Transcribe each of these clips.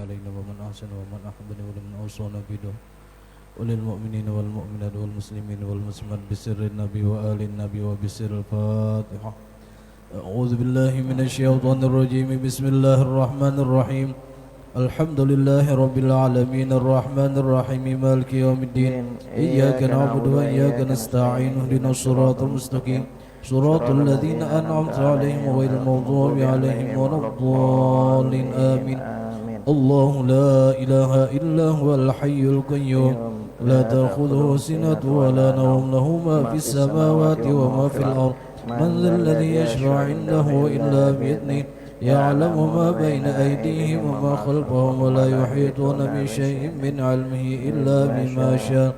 علينا ومن أحسن ومن أحبنا ولمن أوصانا بدعاء وللمؤمنين والمؤمنات والمسلمين والمسلمات بسر النبي وآل النبي وبسر الفاتحة. أعوذ بالله من الشيطان الرجيم. بسم الله الرحمن الرحيم. الحمد لله رب العالمين الرحمن الرحيم مالك يوم الدين. إياك نعبد وإياك نستعين اهدنا الصراط المستقيم صراط الذين أنعمت عليهم غير المغضوب عليهم ولا الضالين آمين. الله لا إله إلا هو الحي القيوم لا تأخذه سنة ولا نوم له ما في السماوات وما في الأرض من ذا الذي يشفع عنده إلا بإذنه يعلم ما بين أيديهم وما خلفهم ولا يحيطون بشيء من علمه إلا بما شاء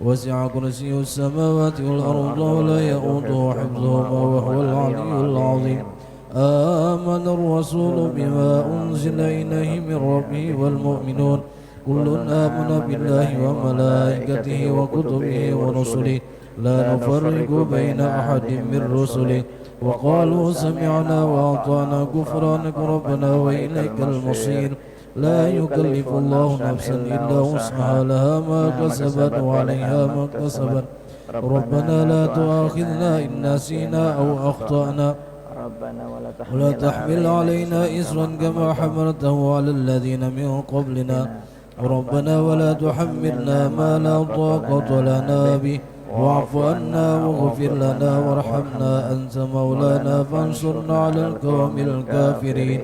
وسع كرسيه السماوات والأرض ولا يؤوده حفظهما وهو العلي العظيم. آمن الرسول بما أنزل إليه من ربه والمؤمنون كل آمن بالله وملائكته وكتبه ورسله لا نفرق بين أحد من رسله وقالوا سمعنا وأطعنا غفرانك ربنا وإليك المصير. لا يكلف الله نفسا إلا وسعها لها ما كسبت وعليها ما كسبت ربنا لا تؤاخذنا إن نسينا أو أخطأنا ولا تحمل علينا إصرا كما حملته على الذين من قبلنا ربنا ولا تحملنا ما لا طاقة لنا به واعف عنا واغفر لنا وارحمنا أنت مولانا فانصرنا على القوم الكافرين.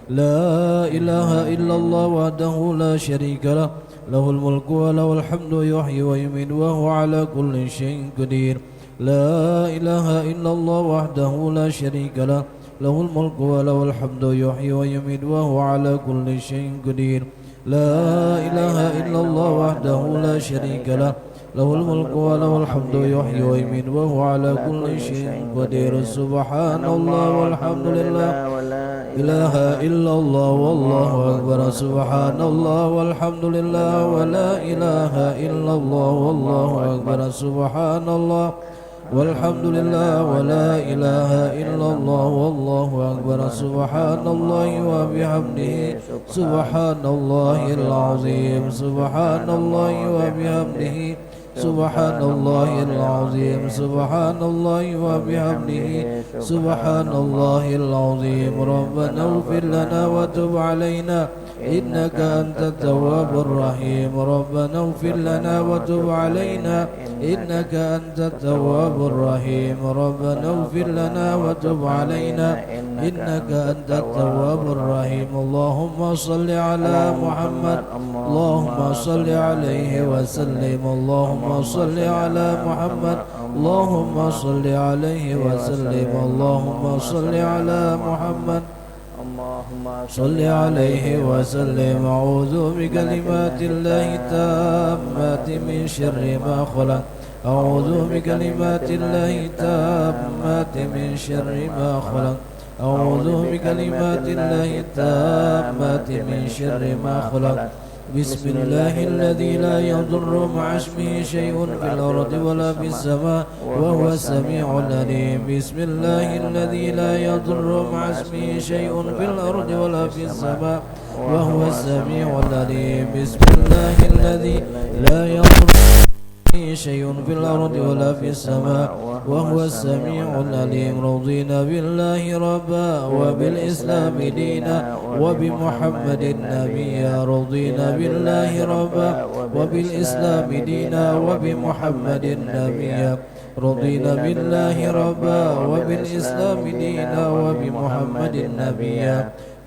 لا إله إلا الله وحده لا شريك له له الملك وله الحمد يحيي ويميت وهو على كل شيء قدير. لا إله إلا الله وحده لا شريك له له الملك وله الحمد يحيي ويميت وهو على كل شيء قدير. لا إله إلا الله وحده لا شريك له له الملك وله الحمد يحيي ويميت وهو على كل شيء قدير. سبحان الله والحمد لله إله إلا الله والله أكبر. سبحان الله والحمد لله ولا إله إلا الله والله أكبر. سبحان الله والحمد لله ولا إله إلا الله والله أكبر. سبحان الله وبحمده سبحان الله العظيم. سبحان الله وبحمده سبحان الله العظيم. سبحان الله وبحمده سبحان الله العظيم. ربنا اغفر لنا وتب علينا إنك أنت التواب الرحيم. ربنا اغفر لنا وتب علينا إنك أنت التواب الرحيم. ربنا اغفر لنا وتب علينا إنك أنت التواب الرحيم. اللهم صل على محمد اللهم صل عليه وسلم. اللهم صل على محمد اللهم صل عليه وسلم. اللهم صل على محمد صل عليه وسلم. أعوذ بكلمات الله التامات من شر ما خلق. أعوذ بكلمات الله التامات من شر ما خلق. أعوذ بكلمات الله التامات من شر ما خلق. بسم الله الذي لا يضر مع اسمه شيء في الأرض ولا في السماء وهو السميع العليم. بسم الله الذي لا يضر مع اسمه شيء في الأرض ولا في السماء وهو السميع العليم. بسم الله الذي لا يضر شيء في الأرض ولا في السماء وهو السميع العليم. رضينا بالله ربا وبالإسلام دينا وبمحمد نبيا. رضينا بالله ربا وبالإسلام دينا وبمحمد نبيا. رضينا بالله ربا وبالإسلام دينا وبمحمد نبيا.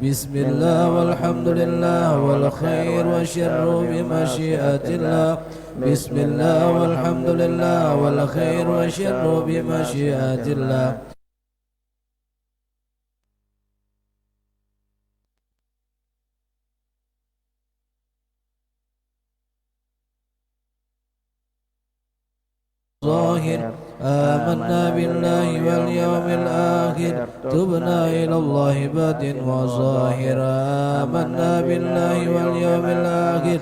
بسم الله والحمد لله والخير والشر بمشيئة الله. بسم الله والحمد لله والخير والشر بمشيئة الله. ظاهر آمنا بالله واليوم الآخر تبنا إلى الله باطن وظاهر. آمنا بالله واليوم الآخر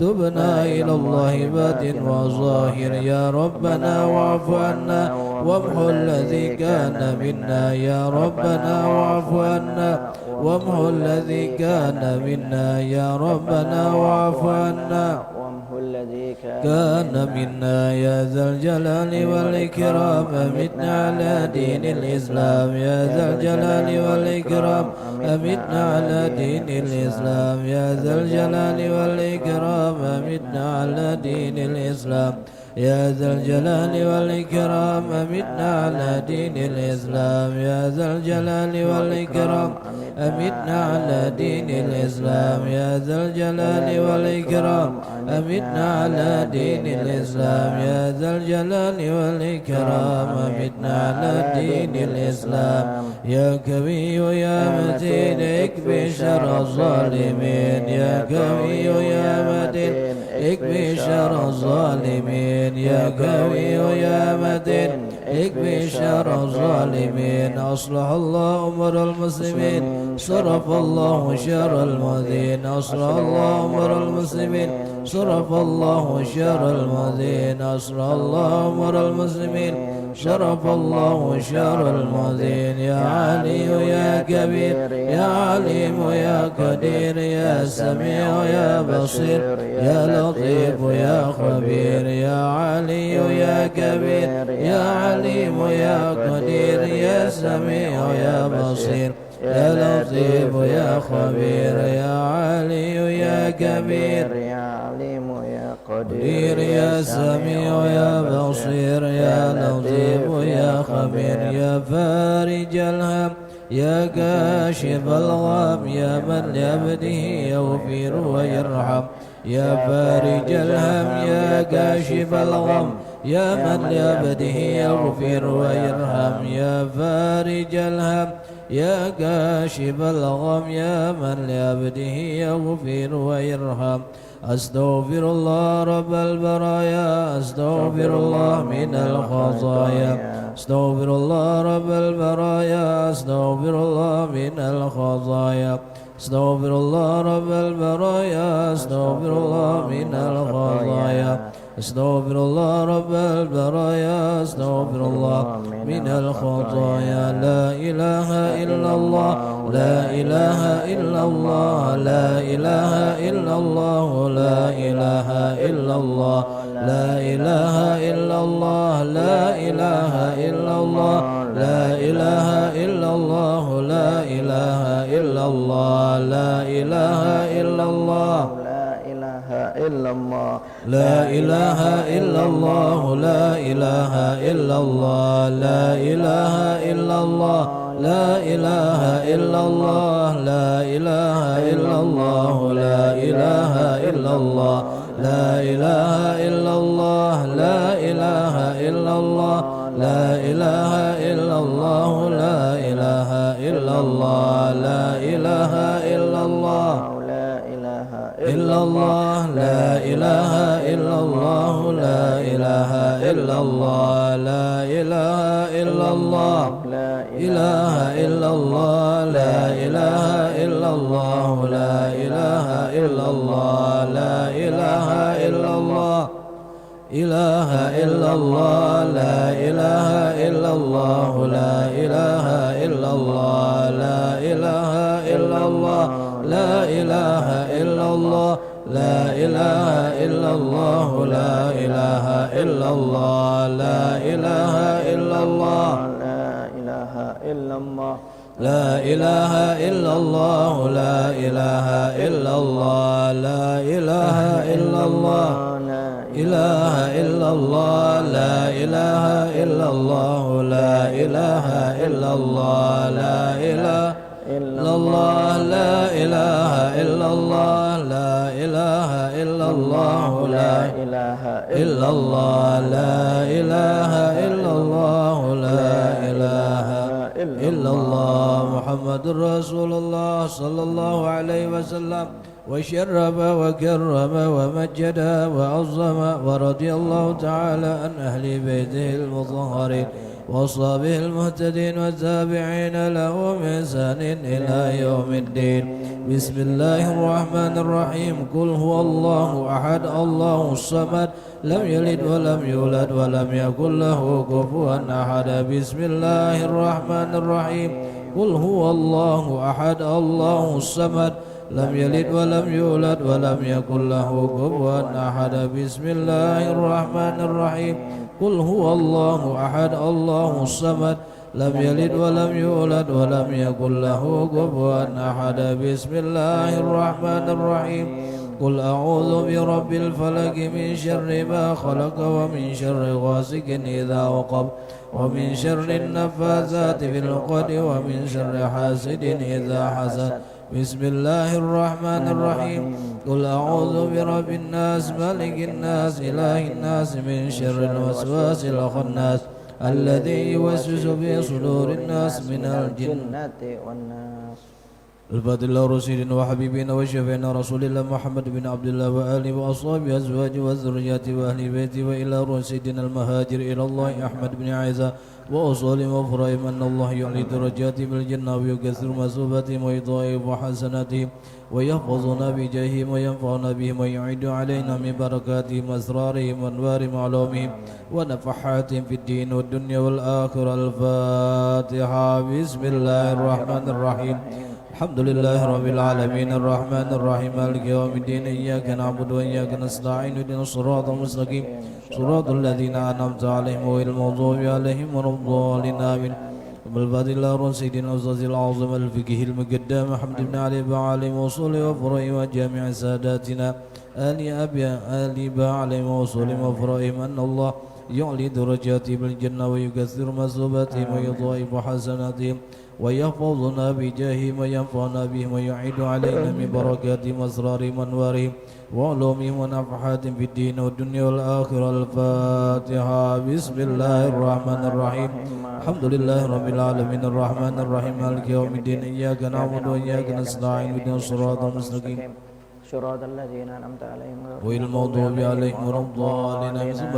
تبنا إلى الله باطن وظاهر. يا ربنا واعف عنا وامحو الذي كان منا. يا ربنا واعف عنا وامحو الذي كان منا يا ربنا واعف عنا وامحو الذي كان منا يا ذا الجلال والإكرام أمتنا على دين الإسلام يا ذا الجلال والإكرام أمتنا على دين الإسلام يا ذا الجلال والإكرام أمتنا على دين الإسلام يا ذا الجلال والإكرام أمتنا على دين الإسلام يا ذا الجلال والإكرام أمتنا على دين الإسلام يا ذا الجلال والإكرام أمتنا على دين الإسلام يا ذا الجلال والإكرام أمتنا على دين الإسلام يا قوي يا متين اكفي شر الظالمين يا قوي يا متين اكفي شر الظالمين يا قوي يا متين اكفي شر الظالمين أصلح الله أمر المسلمين صرف الله شر المؤذين أصلح الله أمر المسلمين صرف الله شر المؤذين أصلح الله أمر المسلمين شرف الله شر المؤذين يا علي يا كبير يا عليم يا قدير يا سميع يا بصير يا لطيف يا خبير يا علي يا كبير يا عليم يا قدير يا سميع يا بصير يا لطيف يا خبير يا علي يا كبير يا عليم يا قدير يا سميع يا بصير يا لطيف يا خبير يا فارج الهم يا كاشف الغم يا من لعبده يغفر ويرحم يا فارج الهم يا كاشف الغم يا من لعبده يغفر ويرحم يا فارج الهم يا كاشف الغم يا من لعبده يغفر ويرحم أستغفر الله رب البرايا أستغفر الله من الخطايا أستغفر الله رب البرايا أستغفر الله من الخطايا أستغفر الله رب البرايا أستغفر الله من الخطايا أستغفر الله رب البرايا أستغفر الله من الخطايا لا إله إلا الله لا إله إلا الله لا إله إلا الله لا إله إلا الله لا إله إلا الله لا إله إلا الله لا إله إلا الله لا إله إلا الله لا إله إلا الله إلا الله لا إله إلا الله لا إله إلا الله لا إله إلا الله لا إله إلا الله لا إله إلا الله لا إله إلا الله لا إله إلا الله لا إله إلا الله لا إله إلا الله لا إله إلا الله لا إله إلا الله إلا الله لا إله إلا الله لا إله إلا الله لا إله إلا الله لا إله إلا الله لا إله إلا الله لا إله إلا الله لا إله إلا الله إله إلا الله لا إله إلا الله لا إله إلا الله لا إله إلا الله لا إله إلا الله لا إله إلا الله لا إله إلا الله لا إله إلا الله لا إله إلا الله لا إله إلا الله لا إله إلا الله لا إله إلا الله لا إله إلا الله لا إله إلا الله لا إله إلا الله لا إله إلا الله لا إله إلا الله لا إله إلا الله لا إله إلا الله محمد رسول الله صلى الله عليه وسلم وشرف وكرم ومجد وعظم ورضي الله تعالى عن أهل بيته المطهرين وأصحابه المهتدين والتابعين له بإحسان إلى يوم الدين بسم الله الرحمن الرحيم قل هو الله أحد الله الصمد لم يلد ولم يولد ولم يكن له كفوا أحد بسم الله الرحمن الرحيم قل هو الله أحد الله الصمد لم يلد ولم يولد ولم يكن له كفوا أحد بسم الله الرحمن الرحيم قل هو الله أحد الله الصمد لم يلد ولم يولد ولم يكن له كفوا أحد بسم الله الرحمن الرحيم قل أعوذ برب الفلق من شر ما خلق ومن شر غاسق إذا وقب ومن شر النفاثات في العقد ومن شر حاسد إذا حسد بسم الله الرحمن الرحيم قل أعوذ برب الناس ملك الناس إله الناس من شر الوسواس الخناس الذي يوسوس في صدور الناس من الجنة والناس. الفاتح الله رسولنا وحبيبنا وشفينا رسول الله محمد بن عبد الله وآله وأصحابه أزواجه وذرياته وأهل بيته وإلى رسولنا المهاجر إلى الله أحمد بن عيسى وأصولهم وفرائهم أن الله يعلي درجاتهم بالجنة ويكثر مثوباتهم ويضاعف حسناتهم ويحفظنا بجاههم وينفعنا بهم ويعيد علينا من بركاتهم أسرارهم وأنوارهم وعلومهم ونفحاتهم في الدين والدنيا والآخرة. الفاتحة. بسم الله الرحمن الرحيم الحمد لله رب العالمين الرحمن الرحيم مالك يوم الدين إياك نعبد وإياك نستعين اهدنا الصراط المستقيم صراط الذين أنعمت عليهم غير المغضوب عليهم ولا الضالين آمين. بالفضل الله سيدنا الأستاذ العظيم الفقيه المقدام محمد بن علي بعلي وصول وفرعي وجامع ساداتنا آل بعلي وصول وفرعي أن الله يعلي درجاتهم بالجنة ويكثر مثوباتهم ويضاعف حسناتهم ويحفظنا بجاههم وينفعنا بهم ويعيد علينا من بركاتهم وأسرارهم وأنوارهم وعلومهم ونفحاتهم في الدين والدنيا والآخرة. الفاتحة. بسم الله الرحمن الرحيم الحمد لله رب العالمين الرحمن الرحيم مالك يوم الدين إياك نعبد وإياك نستعين اهدنا الصراط المستقيم صراط الذين أنعمت عليهم غير المغضوب عليهم ولا الضالين. ثم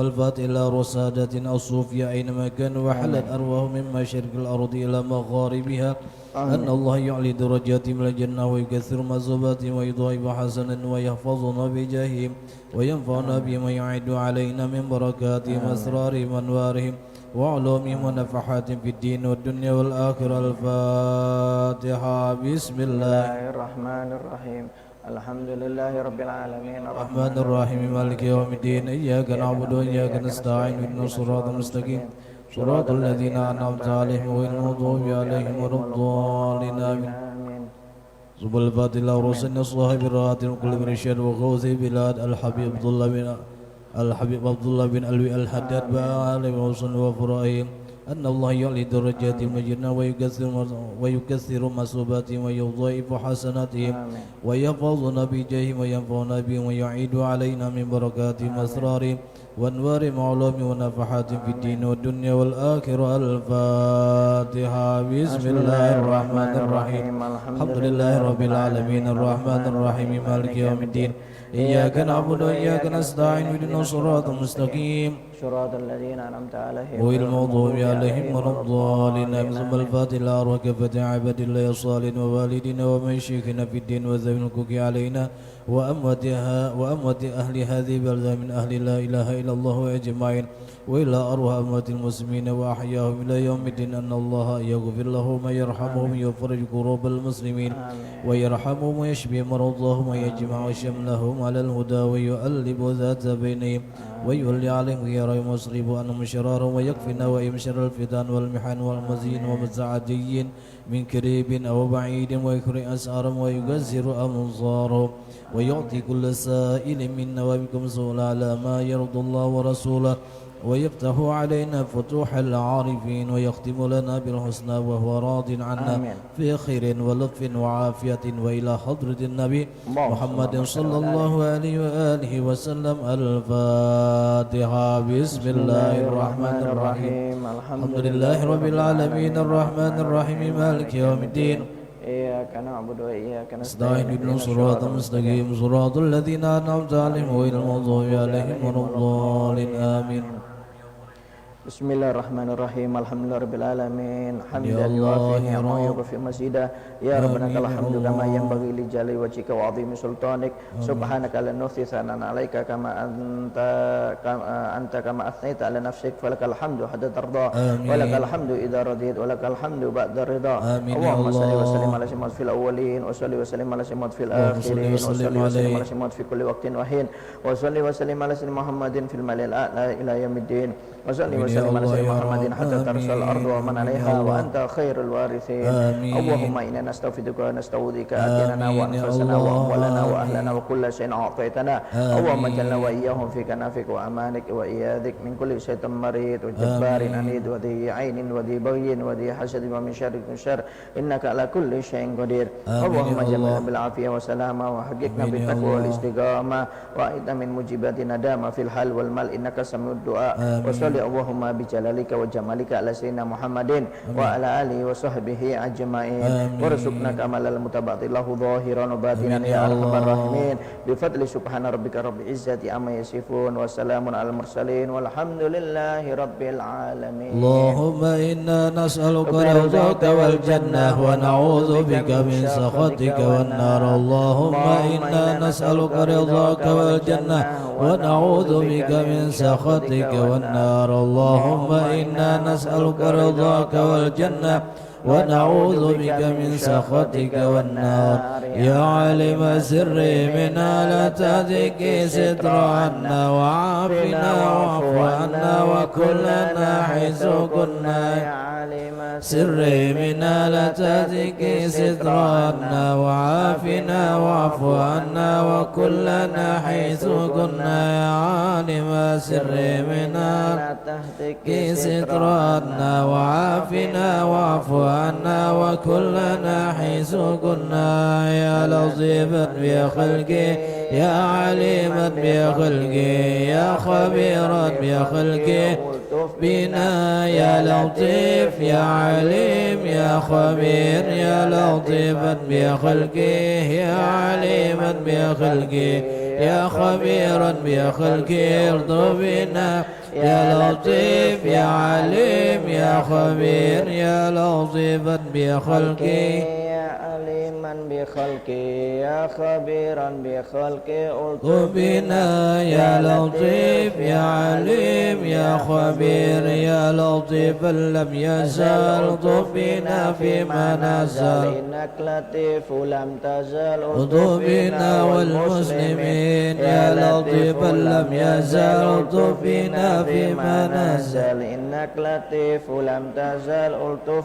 الفاتح إلى رسادة الصوفية أينما كانوا وحلت أرواحهم من مشارق الأرض إلى مغاربها أن الله يعلي درجاتهم إلى الجنة ويكثر مثوباتهم ويضاعف حسنا ويحفظنا بجاههم وينفعنا بهم ويعيد علينا من بركاتهم أسرارهم وأنوارهم وعلومهم ونفحاتهم في الدين والدنيا والآخرة. الفاتحة. بسم الله الرحمن الرحيم الحمد لله رب العالمين الرحمن الرحيم مالك يوم الدين إياك نعبد وإياك نستعين اهدنا الصراط المستقيم صراط الذين أنعمت عليهم غير المغضوب عليهم ولا الضالين آمين. زب الفاتح الله رسلنا صاحب الراحة وكل برشاد وغوث بلاد الحبيب عبد الله بن ألوي الحداد بآله وصل وفرائهم أن الله يعلي درجاتهم الجنة ويكثر مثوباتهم ويضاعف حسناتهم ويحفظنا بجاههم وينفعنا بهم ويعيد علينا من بركاتهم أسرارهم وأنوار معلومهم ونفحاتهم في الدين والدنيا والآخرة. الفاتحة. بسم الله الرحمن الرحيم الحمد لله رب العالمين الرحمن الرحيم مالك يوم الدين إياك نعبد وإياك نستعين اهدنا الصراط المستقيم صراط الذين أنعمت عليهم غير المغضوب عليهم ولا الضالين. ثم الفاتحة إلى أرواح كافة عباد الله الصالحين ووالدينا ومشايخنا في الدين وذوي الحقوق علينا وأموات أهل هذه البلدة من أهل لا إله إلا الله أجمعين وإلى أرواح أموات المسلمين وأحياهم إلى يوم الدين أن الله يغفر لهم ويرحمهم ويفرج كروب المسلمين ويرحمهم ويشفي مرضاهم ويجمع شملهم على الهدى ويؤلف ذات بينهم ويولي عليهم خيارهم ويصرف عنهم شرارهم ويكفينا وإن شر الفتن والمحن والمزين ومزعجين من قريب أو بعيد ويكري أسعارهم ويجزر أنظارهم ويعطي كل سائل منا وبكم سؤال على ما يرضى الله ورسوله ويفتح علينا فتوح العارفين ويختم لنا بالحسنى وهو راض عنا في خير ولطف وعافية وإلى حضرة النبي محمد صلى الله عليه وآله وسلم. الفاتحة. بسم الله الرحمن الرحيم الحمد لله رب العالمين الرحمن الرحيم مالك يوم الدين إياك نعبد وإياك نستعين اهدنا الصراط المستقيم صراط الذين أنعمت عليهم غير المغضوب عليهم ولا الضالين آمين. Bismillahirrahmanirrahim. Alhamdulillahirabbil alamin. Ya Hamdan yuwafi Allah, ni'amahu wa yukafi mazidah. Ya Rabbana lakal hamdu kama yanbaghi li jalali wajhika wa 'azimi sultanik. Subhanaka la nuhsi thanan 'alaika kama anta kama athnayta 'ala nafsik. Falakal hamdu hatta tarda. Walakal hamdu idza radit. Walakal hamdu ba'da ridha. Allahumma shalli wa sallim ala sayyidina fil awwalin wa shalli wa sallim ala sayyidina fil akhirin wa shalli wa sallim ala sayyidina fi kulli waqtin wa hin wa shalli wa sallim ala sayyidina Muhammadin fil malil a'la ila yaumiddin. Wa shalli wa sallim ala sayyidina Muhammadin hatta tarsal ardu wa man 'alaiha wa anta khairul warithin. Allahumma inna nastaghfiruka wa nasta'udzika atina wa anfusana wa amwalana wa ahlana wa kulla shay'in a'taytana. Allahumma jalla wa iyyahum fi kanafik wa amanik wa iyadik min kulli syaitan marid wa jabbarin anid wa dhi 'ainin wa dhi baghin wa dhi hasadin wa min syarri syarr innaka ala kulli syai'in qadir. Allahumma jamilna bil afiyah wa salama wa haqiqna bit taqwa wal istiqamah wa a'idna min mujibati nadama fil hal wal mal innaka sami'ud du'a. Wa shalli Allahumma bi jalalika wa jamalika ala sayyidina Muhammadin wa ala alihi wa sahbihi ajma'in. Warzuqna kamalal mutabati lahu zahiran wa batinan ya arhamar rahimin. Bi fadli subhana rabbika rabbil izzati amma yasifun wa salamun alal mursalin walhamdulillahi rabbil alamin. Allahumma inna nas'aluka ridhaka wal jannah wa na'udzu bika min sakhatika wan nar. Allahumma inna nas'aluka ridhaka wal jannah wa na'udzu bika min sakhatika wan nar. Allahumma inna nas'aluka ridhaka wal jannah wa na'udzu bika min sakhatika wan nar. Ya 'alima sirri minna la tadhiki sitra 'anna wa 'afina wa'fu 'anna wa kullana haythu kunna. Sirri minna la tadhiki sitra 'anna wa 'afina wa'fu 'anna wa kullana haythu kunna. Ya 'alima sirri minna la tadhiki sitra 'anna wa 'afina wa'fu 'anna wa kullana haythu kunna. Ya latifan bi khalqi ya 'aliman bi khalqi ya khabiran bi khalqi bina ya latif ya 'alim ya khabir ya latifan bi khalqi ya 'aliman bi khalqi ya khabiran bi khalqi irda bina ya latif ya 'alim ya khabir ya latifan bi khalqi bi khalqi ya khabiran bi khalqi bina ya latif ya 'alim ya khabir ya latifan lam yazal bina fi ma nazal innak latif lam tazal bina wal muslimin ya latifan lam yazal bina fi ma nazal innak latif lam tazal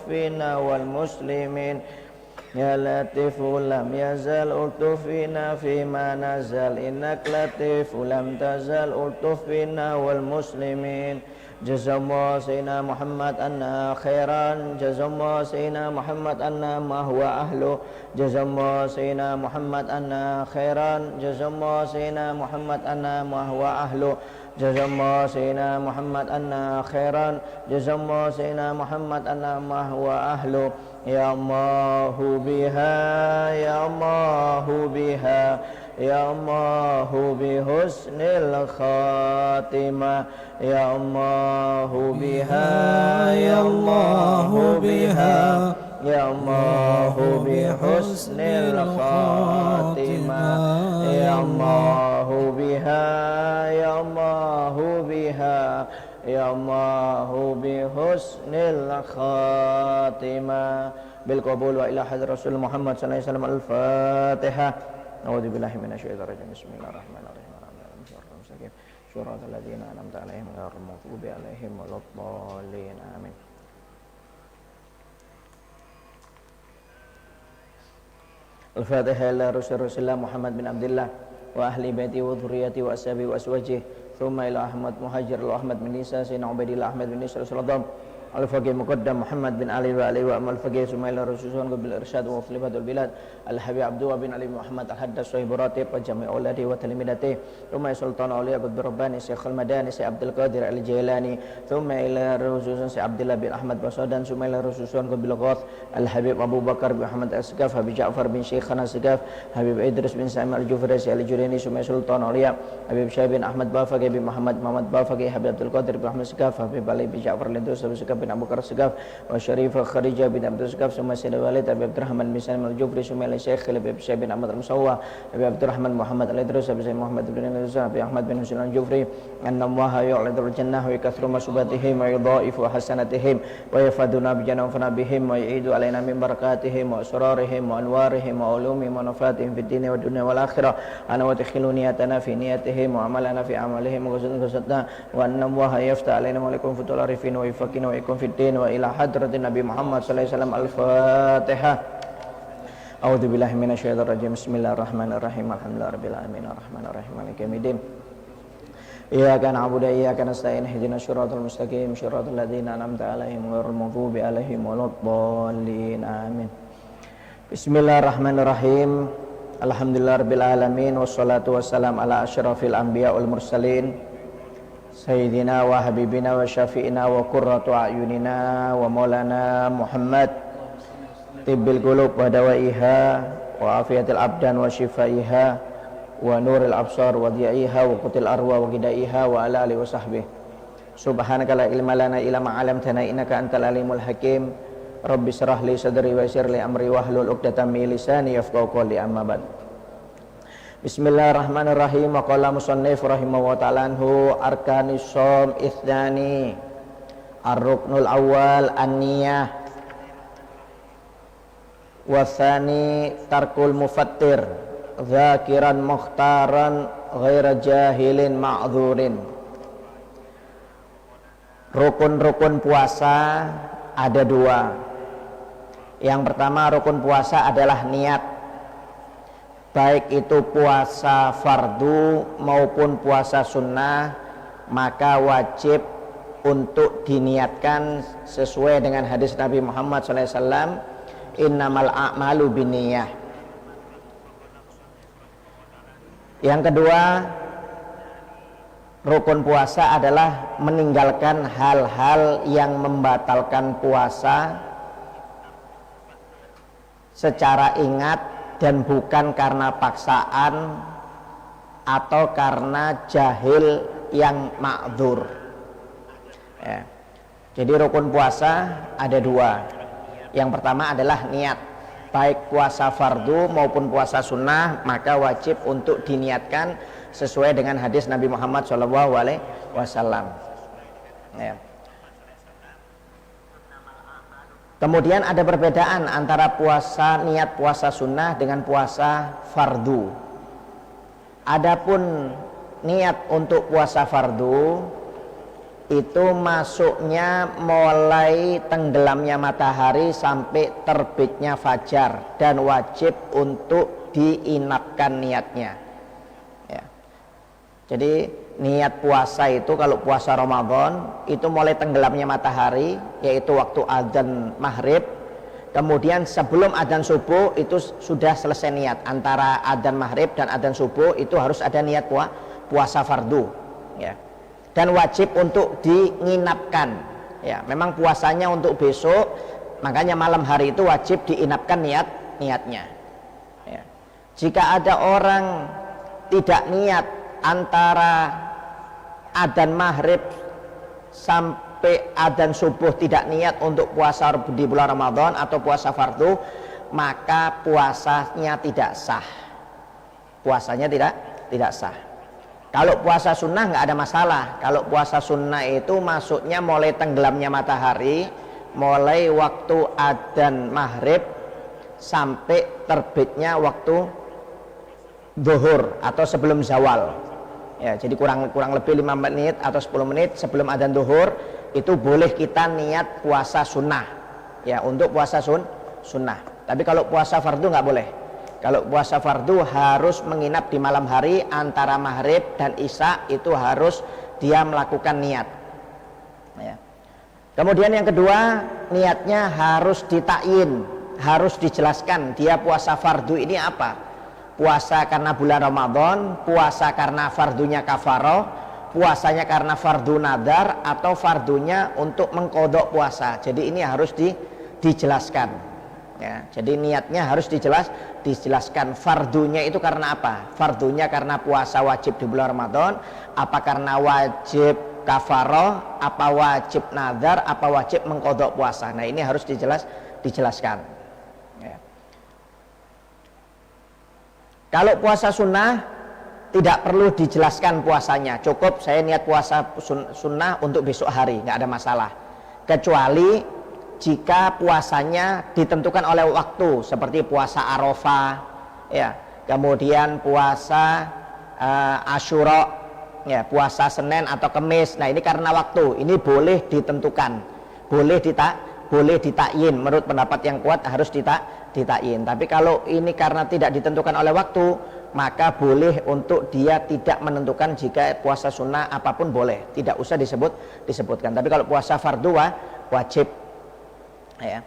bina wal muslimin. Ya latifu lam yazal ultufina fima nazal innak latifu lam tazal ultufina wal muslimin. Jazallahu sayyidina Muhammad anna khairan. Jazallahu sayyidina Muhammad anna ma huwa ahlu. Jazallahu sayyidina Muhammad anna khairan. Jazallahu sayyidina Muhammad anna ma huwa ahlu. Jazallahu sayyidina Muhammad anna khairan. Jazallahu sayyidina Muhammad anna ma huwa ahlu. Ya Allahu biha ya Allahu biha ya Allahu bi husnil khatimah ya Allahu biha ya Allahu biha ya Allahu bi husnil khatimah ya Allahu biha ya Allahu biha ya Allahu bi husnil khatimah bil qabul wa ila hadrat Rasul Muhammad sallallahu alaihi wasallam. Al-Fatihah. A'udzubillahi minasyaitonir rajim. Bismillahirrahmanirrahim. Syuratal ladzina an'amta 'alaihim ghairil maghdubi 'alaihim waladdallin. Amin. Al-Fatihah ila Rasulillah Muhammad bin Abdullah wa ahli baiti wa dzurriyyati wa ashabi wa aswajihi. Thumma ila Ahmad Muhajir wa Ahmad bin Isa Sayyidina Ubaidillah Ahmad bin Isa Rasulullah Al-Faqih Muqaddam Muhammad bin Ali wa Ali wa Al-Faqih Sumail Rasulullah bil Irsyad wa Khalifatul Bilad Al-Habib Abdullah bin Ali Muhammad Al-Haddas Sahib Ratib wa Jami' Auladi wa Talmidati thumma Sultan Auliya Qutb Rabbani Syekh Al-Madani Syekh Abdul Qadir Al-Jailani thumma ila Rasulullah Syekh Abdullah bin Ahmad Basadan Sumail Rasulullah Qutb Al-Ghath Al-Habib Abu Bakar bin Muhammad As-Sagaf Habib Ja'far bin Syekh As-Sagaf Habib Idris bin Sa'im Al-Jufri Syekh Al-Jurani Sumail Sultan Auliya Habib Syekh bin Ahmad Bafaqi bin Muhammad Bafaqi Habib Abdul Qadir bin Muhammad As-Sagaf Habib Ali bin Ja'far Lindus As-Sagaf bin Abu Bakar As-Sagaf wa Syarifah Kharijah bin Abdul Sagaf Summa Sayyid Walid Habib Abdurrahman bin Salim Al-Jufri Summa Syekh Habib Syekh bin Ahmad Al-Musawwah Habib Abdurrahman Muhammad Al-Idrus Habib Syekh Muhammad bin Al-Izah Habib Ahmad bin Husain Al-Jufri annallaha yu'idul jannah wa yakthuru masubatihim wa yudha'ifu hasanatihim wa yafaduna bi janafana bihim wa yu'idu alaina min barakatihim wa asrarihim wa anwarihim wa ulumihim wa nafatihim fid dunya wa dunya wal akhirah ana wa takhilu niyatana fi niyatihim wa amalana fi amalihim wa qasatna wa annallaha yafta alaina wa lakum futul arifin wa yufaqina wa ikum fid din wa ila hadratin Nabi Muhammad sallallahu alaihi wasallam. Al-Fatihah. A'udzu billahi minasyaitonir rajim. Bismillahirrahmanirrahim. Alhamdulillahirabbil alamin arrahmanir rahim maliki yaumiddin. Iyyaka na'budu wa iyyaka nasta'in ihdinas siratal mustaqim siratal ladzina an'amta 'alaihim ghairil maghdubi 'alaihim waladdallin. Amin. Bismillahirrahmanirrahim. Alhamdulillahirabbil alamin wassalatu wassalam ala asyrafil anbiya wal mursalin Sayyidina wa habibina wa syafi'ina wa qurratu a'yunina wa maulana Muhammad tibbil qulub wa dawaiha wa afiyatil abdan wa shifaiha wa nuril absar wa dhiaiha wa qutil arwa wa gidaiha wa ala alihi wa sahbihi. Subhanaka la ilma lana illa ma 'allamtana innaka antal alimul hakim. Rabbi shrah li sadri wa yassir li amri wahlul 'uqdatam min lisani yafqahu qawli amma ba'd. Bismillahirrahmanirrahim. Qala musannif rahimahullah ta'ala anhu arkanis shaum ithnani ar-ruknul awal an-niyah wa tsani tarkul mufattir dzakiran mukhtaran ghaira jahilin ma'dzurin. Rukun-rukun puasa ada dua. Yang pertama rukun puasa adalah niat, baik itu puasa fardu maupun puasa sunnah, maka wajib untuk diniatkan sesuai dengan hadis Nabi Muhammad SAW, innamal a'malu binniyah. Yang kedua, rukun puasa adalah meninggalkan hal-hal yang membatalkan puasa secara ingat dan bukan karena paksaan atau karena jahil yang ma'dzur. Ya. Jadi rukun puasa ada dua. Yang pertama adalah niat, baik puasa fardu maupun puasa sunnah, maka wajib untuk diniatkan sesuai dengan hadis Nabi Muhammad SAW. Ya. Kemudian ada perbedaan antara niat puasa sunnah dengan puasa fardu. Adapun niat untuk puasa fardu itu masuknya mulai tenggelamnya matahari sampai terbitnya fajar dan wajib untuk diinapkan niatnya. Ya. Jadi niat puasa itu kalau puasa Ramadan itu mulai tenggelamnya matahari, yaitu waktu adzan maghrib. Kemudian sebelum adzan subuh itu sudah selesai niat. Antara adzan maghrib dan adzan subuh itu harus ada niat puasa fardu, ya. Dan wajib untuk diinapkan. Ya, memang puasanya untuk besok, makanya malam hari itu wajib diinapkan niatnya. Ya. Jika ada orang tidak niat antara adzan maghrib sampai adzan subuh, tidak niat untuk puasa di bulan Ramadan atau puasa fardu, maka puasanya tidak sah. Puasanya tidak sah. Kalau puasa sunnah nggak ada masalah. Kalau puasa sunnah itu maksudnya mulai tenggelamnya matahari, mulai waktu adzan maghrib sampai terbitnya waktu zuhur atau sebelum zawal. Ya, jadi kurang lebih 5 menit atau 10 menit sebelum adzan zuhur itu boleh kita niat puasa sunnah. Ya, untuk puasa sunnah. Tapi kalau puasa fardu nggak boleh. Kalau puasa fardu harus menginap di malam hari antara maghrib dan isya, itu harus dia melakukan niat. Ya. Kemudian yang kedua, niatnya harus ditakyin, harus dijelaskan dia puasa fardu ini apa. Puasa karena bulan Ramadan, puasa karena fardunya kafaroh, puasanya karena fardu nadar, atau fardunya untuk mengkodok puasa. Jadi ini harus dijelaskan ya. Jadi niatnya harus dijelaskan fardunya itu karena apa. Fardunya karena puasa wajib di bulan Ramadan, apa karena wajib kafaroh, apa wajib nadar, apa wajib mengkodok puasa. Nah ini harus dijelaskan ya. Kalau puasa sunnah tidak perlu dijelaskan puasanya, cukup saya niat puasa sunnah untuk besok hari, nggak ada masalah. Kecuali jika puasanya ditentukan oleh waktu, seperti puasa Arafah ya, kemudian puasa Asyura ya, puasa Senin atau Kamis. Nah ini karena waktu, ini boleh ditentukan, boleh ditakyin. Menurut pendapat yang kuat harus ditakyin. Tapi kalau ini karena tidak ditentukan oleh waktu, maka boleh untuk dia tidak menentukan. Jika puasa sunnah apapun boleh, tidak usah disebutkan. Tapi kalau puasa fardu wajib ya.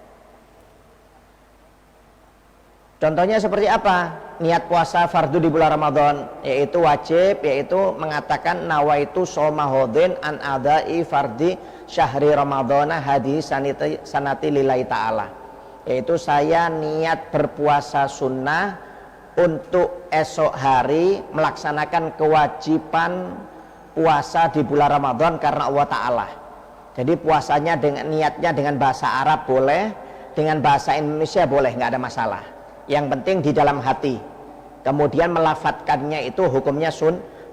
Contohnya seperti apa? Niat puasa fardu di bulan Ramadan, yaitu wajib, yaitu mengatakan nawaitu shoma hodin an adai fardi syahri ramadhana hadis sanati lillahi ta'ala. Yaitu saya niat berpuasa sunnah untuk esok hari melaksanakan kewajiban puasa di bulan Ramadan karena Allah Ta'ala. Jadi puasanya dengan niatnya dengan bahasa Arab boleh, dengan bahasa Indonesia boleh, nggak ada masalah. Yang penting di dalam hati. Kemudian melafatkannya itu hukumnya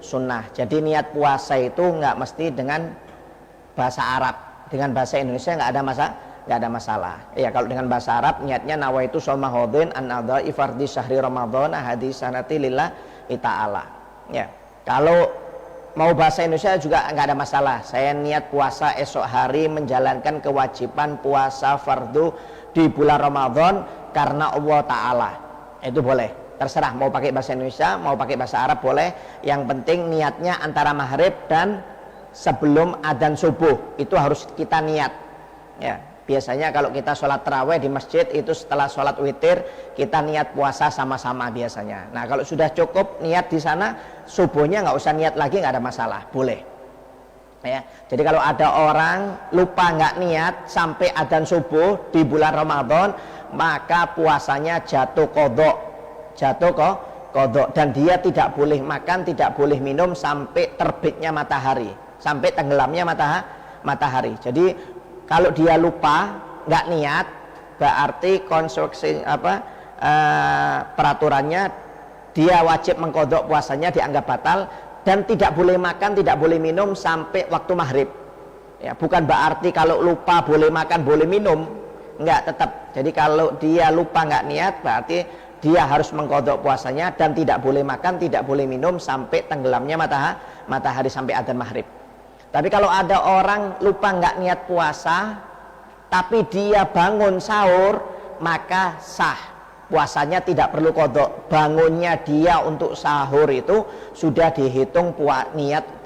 sunnah. Jadi niat puasa itu nggak mesti dengan bahasa Arab, dengan bahasa Indonesia nggak ada masalah. Ya kalau dengan bahasa Arab niatnya nawaitu shoma hodin an adai fardi syahri ramadhana hadis sanati lillahi ta'ala. Ya kalau mau bahasa Indonesia juga nggak ada masalah. Saya niat puasa esok hari menjalankan kewajiban puasa fardu di bulan Ramadan karena Allah Ta'ala. Itu boleh, terserah mau pakai bahasa Indonesia mau pakai bahasa Arab boleh. Yang penting niatnya antara maghrib dan sebelum adzan subuh itu harus kita niat ya. Biasanya kalau kita sholat taraweh di masjid itu setelah sholat witir kita niat puasa sama-sama biasanya. Nah kalau sudah cukup niat di sana, subuhnya nggak usah niat lagi, nggak ada masalah, boleh ya. Jadi kalau ada orang lupa nggak niat sampai adzan subuh di bulan Ramadan, maka puasanya jatuh kodok, dan dia tidak boleh makan, tidak boleh minum sampai terbitnya matahari, sampai tenggelamnya matahari. Jadi kalau dia lupa nggak niat, berarti konstruksi peraturannya dia wajib mengkodok puasanya, dianggap batal, dan tidak boleh makan, tidak boleh minum sampai waktu maghrib ya. Bukan berarti kalau lupa boleh makan boleh minum, nggak, tetap. Jadi kalau dia lupa nggak niat berarti dia harus mengkodok puasanya dan tidak boleh makan, tidak boleh minum sampai tenggelamnya matahari, sampai adzan maghrib. Tapi kalau ada orang lupa nggak niat puasa tapi dia bangun sahur, maka sah puasanya, tidak perlu kodok. Bangunnya dia untuk sahur itu sudah dihitung niat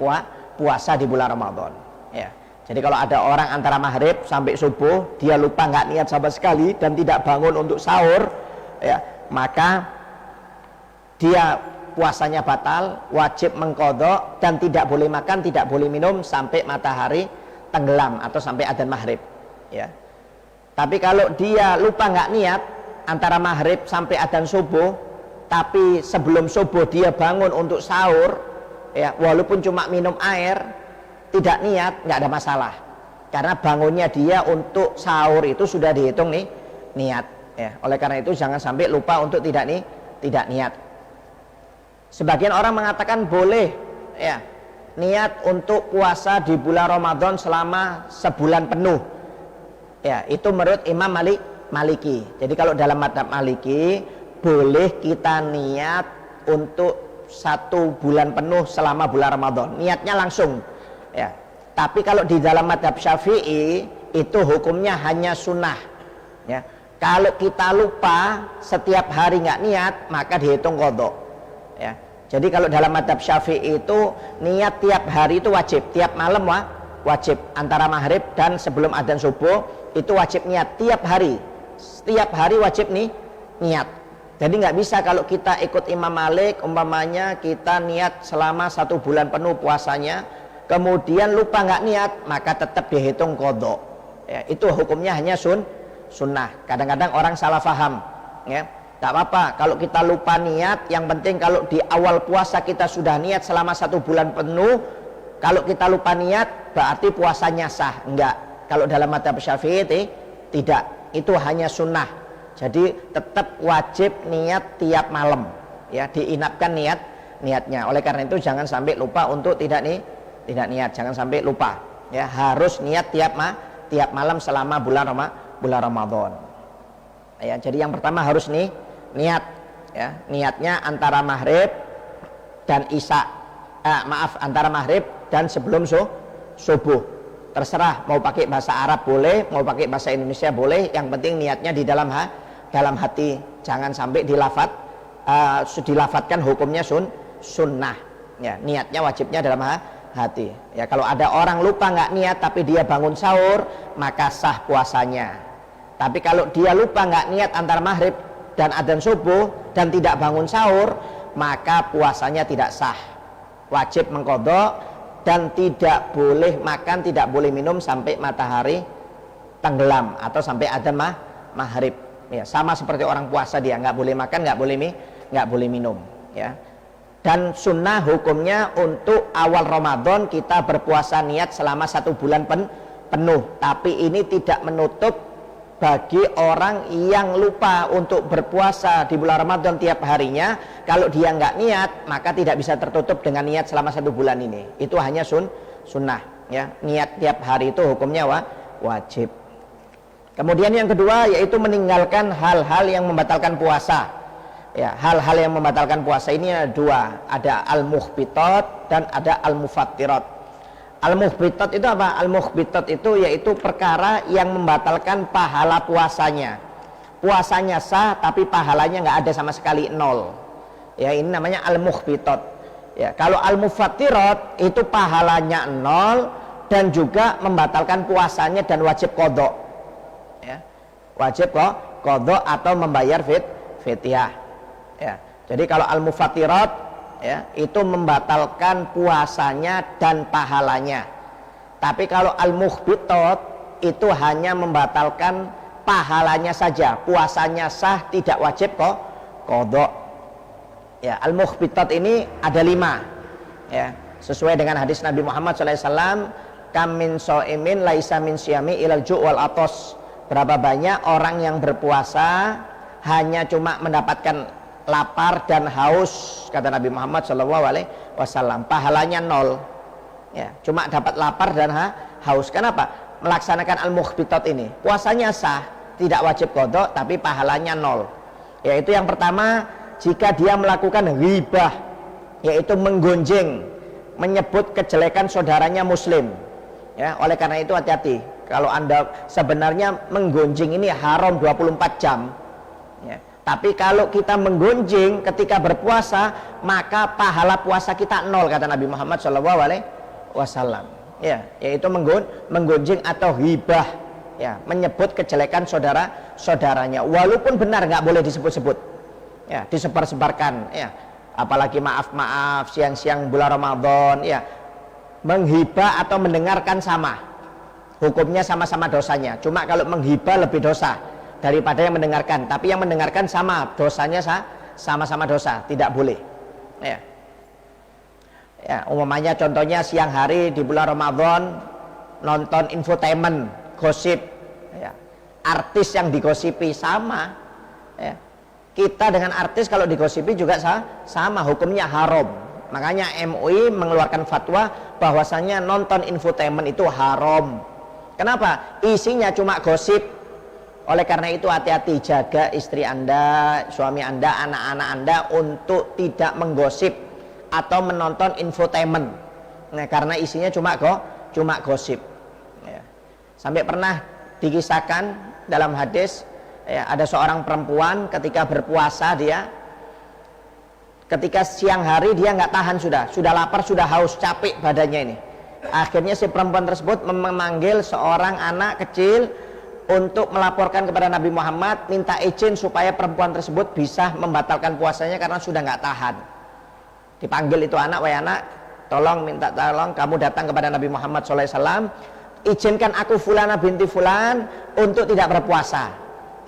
puasa di bulan Ramadan ya. Jadi kalau ada orang antara maghrib sampai subuh dia lupa nggak niat sama sekali dan tidak bangun untuk sahur ya, maka dia puasanya batal, wajib mengkodok, dan tidak boleh makan, tidak boleh minum sampai matahari tenggelam atau sampai adzan maghrib ya. Tapi kalau dia lupa nggak niat antara maghrib sampai adzan subuh, tapi sebelum subuh dia bangun untuk sahur ya, walaupun cuma minum air, tidak niat, nggak ada masalah, karena bangunnya dia untuk sahur itu sudah dihitung niat ya. Oleh karena itu jangan sampai lupa untuk tidak niat. Sebagian orang mengatakan boleh ya niat untuk puasa di bulan Ramadan selama sebulan penuh ya. Itu menurut Imam Maliki. Jadi kalau dalam mazhab Maliki boleh kita niat untuk 1 bulan penuh selama bulan Ramadan, niatnya langsung ya. Tapi kalau di dalam mazhab Syafi'i itu hukumnya hanya sunnah ya. Kalau kita lupa setiap hari nggak niat, maka dihitung qadha ya. Jadi kalau dalam mazhab Syafi'i itu niat tiap hari itu wajib, tiap malam wajib antara maghrib dan sebelum adzan subuh itu wajib niat tiap hari. Setiap hari wajib nih niat. Jadi nggak bisa kalau kita ikut Imam Malik umpamanya kita niat selama 1 bulan penuh puasanya, kemudian lupa nggak niat, maka tetap dihitung qadha. Ya, itu hukumnya hanya sunnah. Kadang-kadang orang salah paham, ya. Tak apa kalau kita lupa niat, yang penting kalau di awal puasa kita sudah niat selama 1 bulan penuh, kalau kita lupa niat berarti puasanya sah. Enggak. Kalau dalam mazhab Syafi'i tidak, itu hanya sunnah. Jadi tetap wajib niat tiap malam, ya, diinapkan niatnya. Oleh karena itu jangan sampai lupa untuk tidak niat, jangan sampai lupa, ya, harus niat tiap malam selama bulan Ramadan. Ya, jadi yang pertama harus niat, ya, niatnya antara maghrib dan antara maghrib dan sebelum subuh. Terserah mau pakai bahasa Arab boleh, mau pakai bahasa Indonesia boleh, yang penting niatnya di dalam hati, jangan sampai dilafatkan hukumnya sunnah, ya, niatnya wajibnya dalam hati. Ya, kalau ada orang lupa nggak niat tapi dia bangun sahur, maka sah puasanya. Tapi kalau dia lupa nggak niat antara maghrib dan adzan subuh dan tidak bangun sahur, maka puasanya tidak sah, wajib mengqadha dan tidak boleh makan, tidak boleh minum sampai matahari tenggelam atau sampai adzan maghrib. Ya, sama seperti orang puasa, dia nggak boleh makan, nggak boleh minum, ya. Dan sunnah hukumnya untuk awal Ramadan kita berpuasa niat selama 1 bulan penuh. Tapi ini tidak menutup bagi orang yang lupa untuk berpuasa di bulan Ramadan tiap harinya. Kalau dia nggak niat, maka tidak bisa tertutup dengan niat selama 1 bulan ini. Itu hanya sunnah, ya. Niat tiap hari itu hukumnya wajib. Kemudian yang kedua yaitu meninggalkan hal-hal yang membatalkan puasa. Ya, hal-hal yang membatalkan puasa ini ada 2, ada al-mukhbitat dan ada al-mufattirat. Al-mukhbitat itu apa? Al-mukhbitat itu yaitu perkara yang membatalkan pahala puasanya. Puasanya sah tapi pahalanya nggak ada sama sekali, 0. Ya, ini namanya al-mukhbitat. Ya, kalau al-mufattirat itu pahalanya 0 dan juga membatalkan puasanya dan wajib qadha. Ya, wajib qadha atau membayar fidyah. Ya, jadi kalau al-mufattirat, ya, itu membatalkan puasanya dan pahalanya. Tapi kalau al-mukhbitat itu hanya membatalkan pahalanya saja, puasanya sah, tidak wajib qadha. Ya, al-mukhbitat ini ada 5, ya, sesuai dengan hadis Nabi Muhammad SAW, kam min shaimin laisa min syiyami ilal ju' wal atos. Berapa banyak orang yang berpuasa hanya cuma mendapatkan lapar dan haus, kata Nabi Muhammad SAW, pahalanya 0, ya, cuma dapat lapar dan haus. Kenapa? Melaksanakan al-mukhbitat ini, puasanya sah, tidak wajib qadha, tapi pahalanya 0. Yaitu yang pertama, jika dia melakukan ghibah, yaitu menggonjeng, menyebut kejelekan saudaranya muslim. Ya, oleh karena itu hati-hati. Kalau Anda sebenarnya menggonjeng ini haram 24 jam, ya. Tapi kalau kita menggonjeng ketika berpuasa, maka pahala puasa kita 0, kata Nabi Muhammad SAW. Ya, yaitu menggonjeng atau hibah, ya, menyebut kejelekan saudaranya, walaupun benar nggak boleh disebut-sebut, ya, disebar-sebarkan, ya. Apalagi maaf siang-siang bulan Ramadan, ya, menghibah atau mendengarkan sama. Hukumnya sama-sama dosanya. Cuma kalau menghibah lebih dosa daripada yang mendengarkan. Tapi yang mendengarkan sama dosanya, sama-sama dosa, tidak boleh. Ya. Ya, umumnya contohnya siang hari di bulan Ramadan nonton infotainment, gosip, ya. Artis yang digosipi sama. Ya. Kita dengan artis kalau digosipi juga sama, hukumnya haram. Makanya MUI mengeluarkan fatwa bahwasanya nonton infotainment itu haram. Kenapa? Isinya cuma gosip. Oleh karena itu hati-hati, jaga istri Anda, suami Anda, anak-anak Anda untuk tidak menggosip atau menonton infotainment. Nah, karena isinya cuma gosip. Ya. Sampai pernah dikisahkan dalam hadis, ya, ada seorang perempuan ketika berpuasa, ketika siang hari dia nggak tahan, sudah lapar, sudah haus, capek badannya ini. Akhirnya si perempuan tersebut memanggil seorang anak kecil untuk melaporkan kepada Nabi Muhammad, minta izin supaya perempuan tersebut bisa membatalkan puasanya karena sudah nggak tahan. Dipanggil itu anak, wahai anak, minta tolong kamu datang kepada Nabi Muhammad SAW, izinkan aku Fulana binti Fulan untuk tidak berpuasa,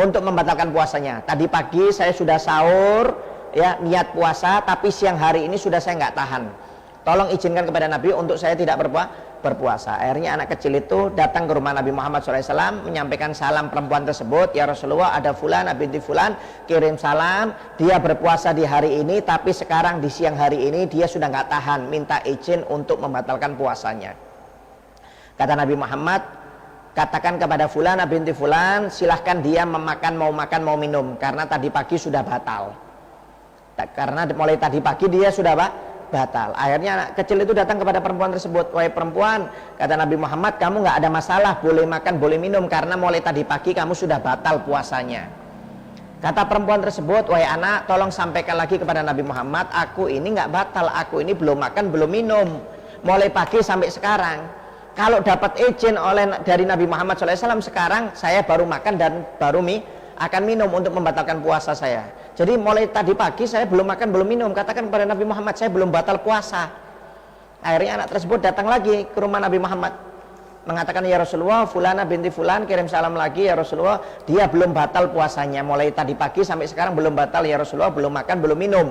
untuk membatalkan puasanya. Tadi pagi saya sudah sahur, ya, niat puasa, tapi siang hari ini sudah saya nggak tahan. Tolong izinkan kepada Nabi untuk saya tidak berpuasa. Akhirnya anak kecil itu datang ke rumah Nabi Muhammad SAW, menyampaikan salam perempuan tersebut, ya Rasulullah, ada Fulana binti Fulan kirim salam, dia berpuasa di hari ini, tapi sekarang di siang hari ini dia sudah nggak tahan, minta izin untuk membatalkan puasanya. Kata Nabi Muhammad, katakan kepada Fulana binti Fulan, silahkan dia mau makan mau minum, karena tadi pagi sudah batal. Karena mulai tadi pagi dia sudah batal. Akhirnya anak kecil itu datang kepada perempuan tersebut, wahai perempuan, kata Nabi Muhammad, kamu nggak ada masalah, boleh makan boleh minum, karena mulai tadi pagi kamu sudah batal puasanya. Kata perempuan tersebut, wahai anak, tolong sampaikan lagi kepada Nabi Muhammad, aku ini nggak batal, aku ini belum makan belum minum mulai pagi sampai sekarang. Kalau dapat izin dari Nabi Muhammad SAW, sekarang saya baru makan dan baru akan minum untuk membatalkan puasa saya. Jadi mulai tadi pagi saya belum makan belum minum, katakan kepada Nabi Muhammad saya belum batal puasa. Akhirnya anak tersebut datang lagi ke rumah Nabi Muhammad, mengatakan, ya Rasulullah, Fulana binti Fulan kirim salam lagi, ya Rasulullah, dia belum batal puasanya, mulai tadi pagi sampai sekarang belum batal, ya Rasulullah, belum makan belum minum,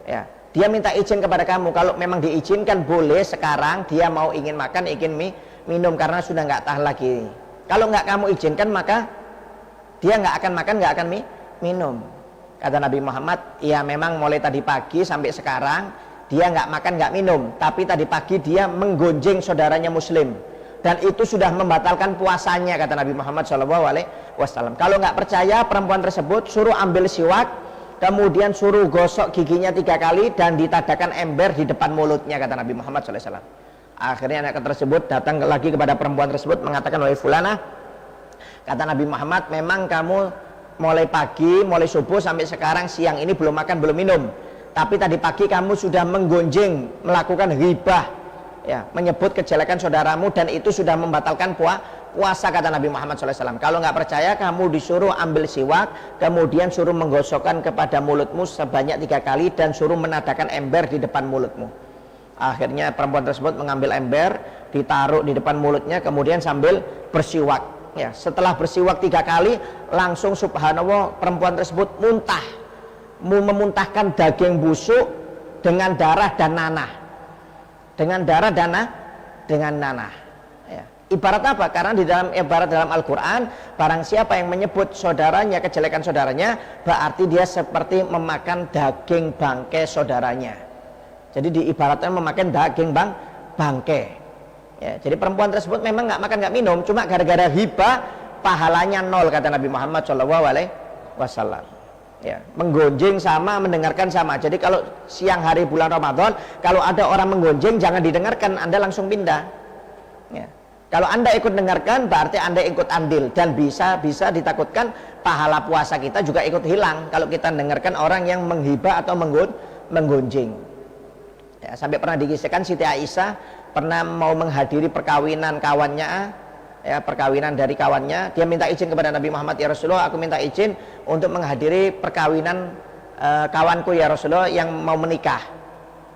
ya. Dia minta izin kepada kamu, kalau memang diizinkan boleh sekarang dia mau ingin makan ingin minum karena sudah nggak tahan lagi. Kalau nggak kamu izinkan maka dia nggak akan makan nggak akan minum. Kata Nabi Muhammad, ya memang mulai tadi pagi sampai sekarang dia nggak makan nggak minum, tapi tadi pagi dia menggonjeng saudaranya muslim dan itu sudah membatalkan puasanya, kata Nabi Muhammad SAW. Kalau nggak percaya, perempuan tersebut suruh ambil siwak, kemudian suruh gosok giginya 3 kali dan ditadakan ember di depan mulutnya, kata Nabi Muhammad SAW. Akhirnya anak tersebut datang lagi kepada perempuan tersebut mengatakan, wahai Fulana, kata Nabi Muhammad, memang kamu mulai pagi, mulai subuh sampai sekarang siang ini belum makan belum minum, tapi tadi pagi kamu sudah menggonjeng, melakukan ghibah, ya, menyebut kejelekan saudaramu dan itu sudah membatalkan puasa, kata Nabi Muhammad SAW. Kalau nggak percaya, kamu disuruh ambil siwak, kemudian suruh menggosokkan kepada mulutmu sebanyak 3 kali dan suruh menadakan ember di depan mulutmu. Akhirnya perempuan tersebut mengambil ember, ditaruh di depan mulutnya, kemudian sambil bersiwak. Ya, setelah bersiwak 3 kali, langsung subhanallah perempuan tersebut memuntahkan daging busuk dengan darah dan nanah. Dengan darah dan nanah. Ya. Ibarat apa? Karena di dalam ibarat dalam Al-Quran, barang siapa yang menyebut saudaranya, kejelekan saudaranya, berarti dia seperti memakan daging bangkai saudaranya. Jadi diibaratkan memakan daging bangkai. Ya, jadi perempuan tersebut memang nggak makan nggak minum, cuma gara-gara hibah pahalanya 0, kata Nabi Muhammad SAW. Ya, menggonjeng sama, mendengarkan sama. Jadi kalau siang hari bulan Ramadan, kalau ada orang menggonjeng jangan didengarkan, Anda langsung pindah. Ya. Kalau Anda ikut dengarkan berarti Anda ikut andil dan bisa ditakutkan pahala puasa kita juga ikut hilang kalau kita dengarkan orang yang menghibah atau menggonjeng. Ya, sampai pernah dikisahkan Siti Aisyah pernah mau menghadiri perkawinan kawannya, ya, perkawinan dari kawannya. Dia minta izin kepada Nabi Muhammad, ya Rasulullah, aku minta izin untuk menghadiri perkawinan kawanku ya Rasulullah yang mau menikah.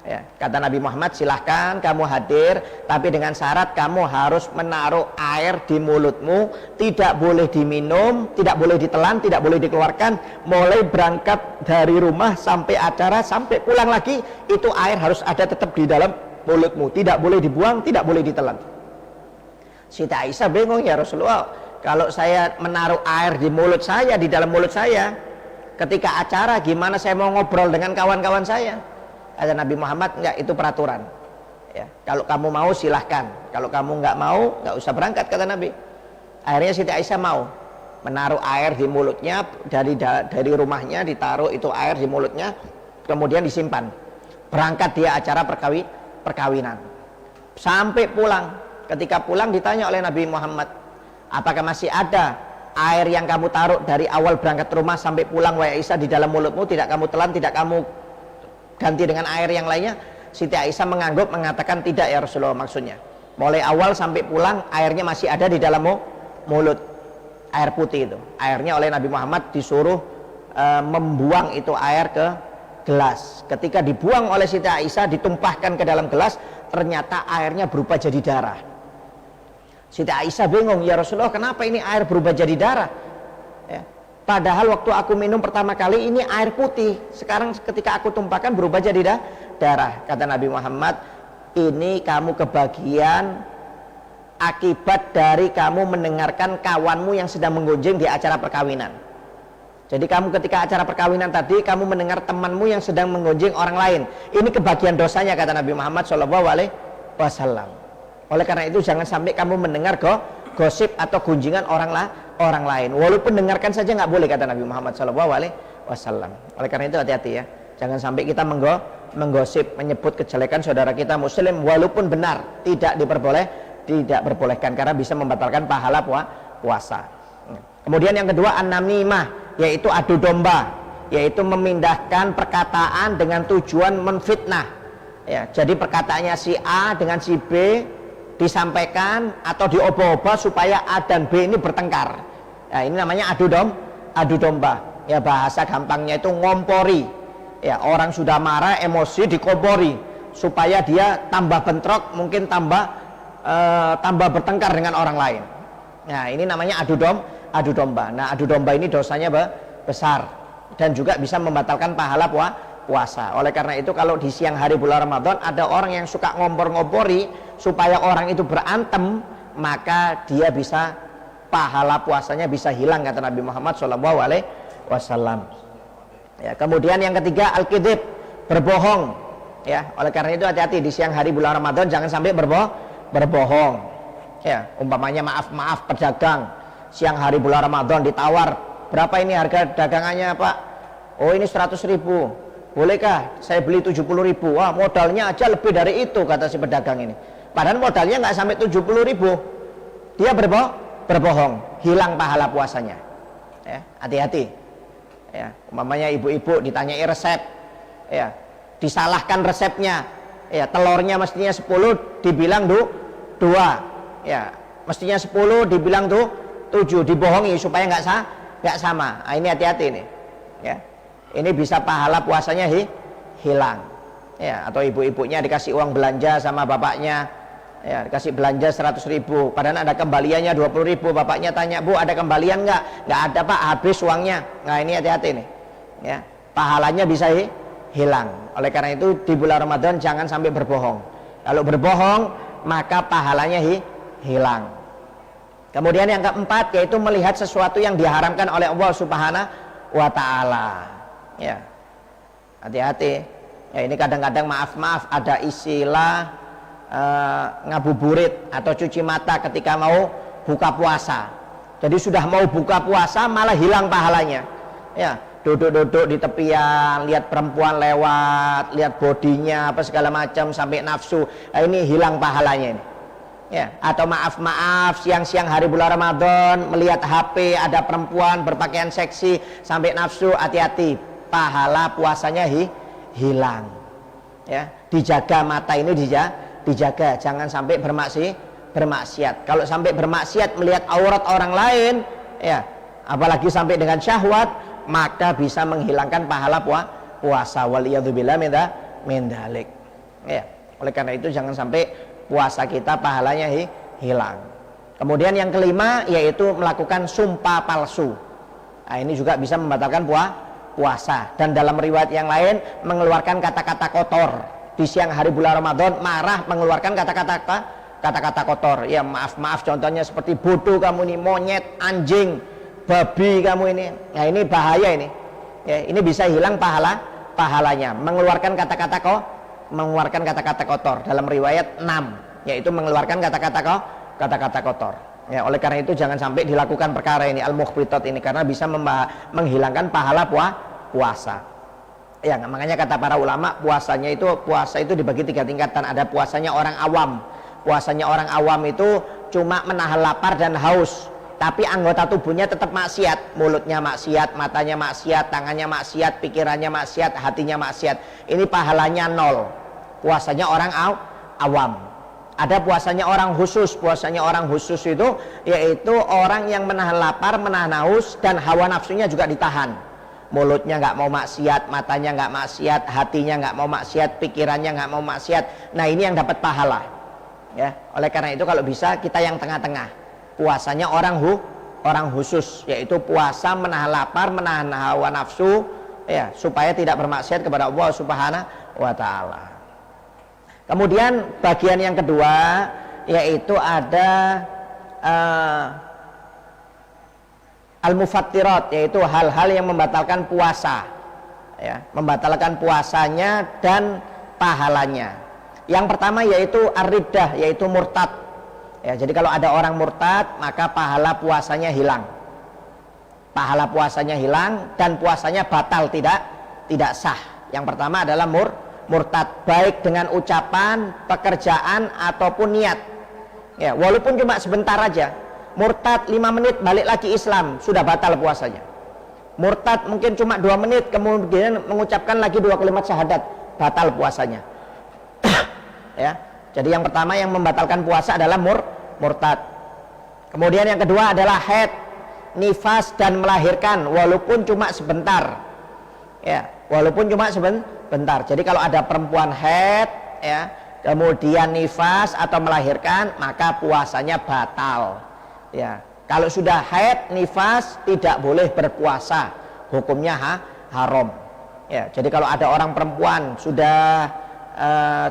Ya, kata Nabi Muhammad, silahkan kamu hadir, tapi dengan syarat kamu harus menaruh air di mulutmu, tidak boleh diminum, tidak boleh ditelan, tidak boleh dikeluarkan. Mulai berangkat dari rumah sampai acara, sampai pulang lagi, itu air harus ada tetap di dalam mulutmu, tidak boleh dibuang, tidak boleh ditelan. Siti Aisyah bingung, ya Rasulullah, kalau saya menaruh air di mulut saya, di dalam mulut saya ketika acara, gimana saya mau ngobrol dengan kawan-kawan saya? Kata Nabi Muhammad, enggak, itu peraturan. Ya, kalau kamu mau silahkan, kalau kamu nggak mau nggak usah berangkat, kata Nabi. Akhirnya Siti Aisyah mau menaruh air di mulutnya, dari rumahnya ditaruh itu air di mulutnya, kemudian disimpan. Berangkat dia acara perkawinan. Sampai pulang, ketika pulang ditanya oleh Nabi Muhammad, apakah masih ada air yang kamu taruh dari awal berangkat rumah sampai pulang, wahai Aisyah, di dalam mulutmu, tidak kamu telan, tidak kamu ganti dengan air yang lainnya? Siti Aisyah mengangguk, mengatakan tidak ya Rasulullah, maksudnya mulai awal sampai pulang airnya masih ada di dalam mulut, air putih itu. Airnya oleh Nabi Muhammad disuruh membuang itu air ke gelas. Ketika dibuang oleh Siti Aisyah, ditumpahkan ke dalam gelas, ternyata airnya berubah jadi darah. Siti Aisyah bingung, ya Rasulullah, kenapa ini air berubah jadi darah? Ya. Padahal waktu aku minum pertama kali ini air putih, sekarang ketika aku tumpahkan berubah jadi darah. Kata Nabi Muhammad, ini kamu kebagian akibat dari kamu mendengarkan kawanmu yang sedang menggonjeng di acara perkawinan. Jadi kamu ketika acara perkawinan tadi, kamu mendengar temanmu yang sedang menggonjeng orang lain. Ini kebagian dosanya, kata Nabi Muhammad SAW. Oleh karena itu jangan sampai kamu mendengar gosip atau gunjingan orang lain. Walaupun dengarkan saja nggak boleh, kata Nabi Muhammad SAW. Oleh karena itu hati-hati ya. Jangan sampai kita menggosip, menyebut kejelekan saudara kita muslim walaupun benar, tidak diperbolehkan karena bisa membatalkan pahala puasa. Kemudian yang kedua, an-namimah, yaitu adu domba, yaitu memindahkan perkataan dengan tujuan menfitnah. Ya, jadi perkataannya si A dengan si B disampaikan atau dioba-oba supaya A dan B ini bertengkar. Ya, ini namanya adu domba. Ya, bahasa gampangnya itu ngompori. Ya, orang sudah marah, emosi dikompori supaya dia tambah bentrok, mungkin tambah bertengkar dengan orang lain. Nah, ini namanya adu domba. Nah, adu domba ini dosanya besar dan juga bisa membatalkan pahala puasa. Oleh karena itu kalau di siang hari bulan Ramadan ada orang yang suka ngompor-ngompori supaya orang itu berantem, maka dia bisa, pahala puasanya bisa hilang, kata Nabi Muhammad SAW. Ya, kemudian yang ketiga, al-kidhib, berbohong. Ya, oleh karena itu hati-hati di siang hari bulan Ramadan, jangan sampai berbohong. Ya, umpamanya maaf pedagang siang hari bulan Ramadan ditawar, berapa ini harga dagangannya Pak? Oh ini 100.000, bolehkah saya beli 70.000? Wah, modalnya aja lebih dari itu, kata si pedagang ini. Padahal modalnya nggak sampai 70.000. Dia berbohong, hilang pahala puasanya. Ya, hati-hati. Ya, umpamanya ibu-ibu ditanyai resep, ya, disalahkan resepnya. Ya, telurnya mestinya 10 dibilang 2. Ya, mestinya 10 dibilang 7, dibohongi supaya nggak sama. Nah, ini hati-hati nih. Ya. Ini bisa pahala puasanya hilang. Ya, atau ibu-ibunya dikasih uang belanja sama bapaknya, ya, dikasih belanja 100.000, padahal ada kembaliannya 20.000. Bapaknya tanya, Bu, ada kembalian nggak? Nggak ada Pak, habis uangnya. Nah, ini hati-hati nih. Ya, pahalanya bisa hilang. Oleh karena itu di bulan Ramadan jangan sampai berbohong. Kalau berbohong maka pahalanya hilang. Kemudian yang keempat, yaitu melihat sesuatu yang diharamkan oleh Allah Subhanahu wa Ta'ala. Ya, hati-hati. Ya, ini kadang-kadang maaf ada istilah ngabuburit atau cuci mata ketika mau buka puasa. Jadi sudah mau buka puasa malah hilang pahalanya. Ya, duduk-duduk di tepian, lihat perempuan lewat, lihat bodinya apa segala macam sampai nafsu. Nah, ini hilang pahalanya ini. Ya, atau maaf siang-siang hari bulan Ramadan melihat HP ada perempuan berpakaian seksi sampai nafsu, hati-hati, pahala puasanya hilang. Ya, dijaga mata ini, dijaga jangan sampai bermaksiat. Kalau sampai bermaksiat melihat aurat orang lain, ya, apalagi sampai dengan syahwat, maka bisa menghilangkan pahala puasa. Waliyadzubillah min dzalik. Ya, oleh karena itu jangan sampai puasa kita pahalanya hilang. Kemudian yang kelima, yaitu melakukan sumpah palsu. Nah, ini juga bisa membatalkan puasa. Dan dalam riwayat yang lain, mengeluarkan kata-kata kotor. Di siang hari bulan Ramadan marah mengeluarkan kata-kata kotor. Ya, maaf contohnya seperti bodoh kamu ini, monyet, anjing, babi kamu ini. Nah, ini bahaya ini. Ya, ini bisa hilang pahalanya. Mengeluarkan kata-kata kotor dalam riwayat 6, yaitu mengeluarkan kata-kata kotor. Ya, oleh karena itu jangan sampai dilakukan perkara ini, al-mukhbitat ini, karena bisa menghilangkan pahala puasa. Ya, makanya kata para ulama, puasa itu dibagi 3 tingkatan. Ada puasanya orang awam. Puasanya orang awam itu cuma menahan lapar dan haus, tapi anggota tubuhnya tetap maksiat, mulutnya maksiat, matanya maksiat, tangannya maksiat, pikirannya maksiat, hatinya maksiat. Ini pahalanya 0. Puasanya orang awam. Ada puasanya orang khusus. Puasanya orang khusus itu yaitu orang yang menahan lapar, menahan haus, dan hawa nafsunya juga ditahan. Mulutnya nggak mau maksiat, matanya nggak maksiat, hatinya nggak mau maksiat, pikirannya nggak mau maksiat. Nah, ini yang dapat pahala. Ya, oleh karena itu kalau bisa kita yang tengah-tengah. Puasanya orang khusus, yaitu puasa menahan lapar, menahan hawa nafsu, ya, supaya tidak bermaksiat kepada Allah Subhanahu wa taala. Kemudian bagian yang kedua yaitu ada al-mufattirat, yaitu hal-hal yang membatalkan puasa, ya, membatalkan puasanya dan pahalanya. Yang pertama yaitu ar-riddah, yaitu murtad. Ya, jadi kalau ada orang murtad maka pahala puasanya hilang. Pahala puasanya hilang dan puasanya batal, tidak sah. Yang pertama adalah murtad, baik dengan ucapan, pekerjaan ataupun niat. Ya, walaupun cuma sebentar aja. Murtad 5 menit balik lagi Islam, sudah batal puasanya. Murtad mungkin cuma 2 menit kemudian mengucapkan lagi 2 kalimat syahadat, batal puasanya. Ya. Jadi yang pertama yang membatalkan puasa adalah murtad. Kemudian yang kedua adalah haid, nifas, dan melahirkan walaupun cuma sebentar. Ya, walaupun cuma sebentar. Jadi kalau ada perempuan haid, ya, kemudian nifas atau melahirkan, maka puasanya batal. Ya, kalau sudah haid, nifas, tidak boleh berpuasa, hukumnya haram. Ya, jadi kalau ada orang perempuan sudah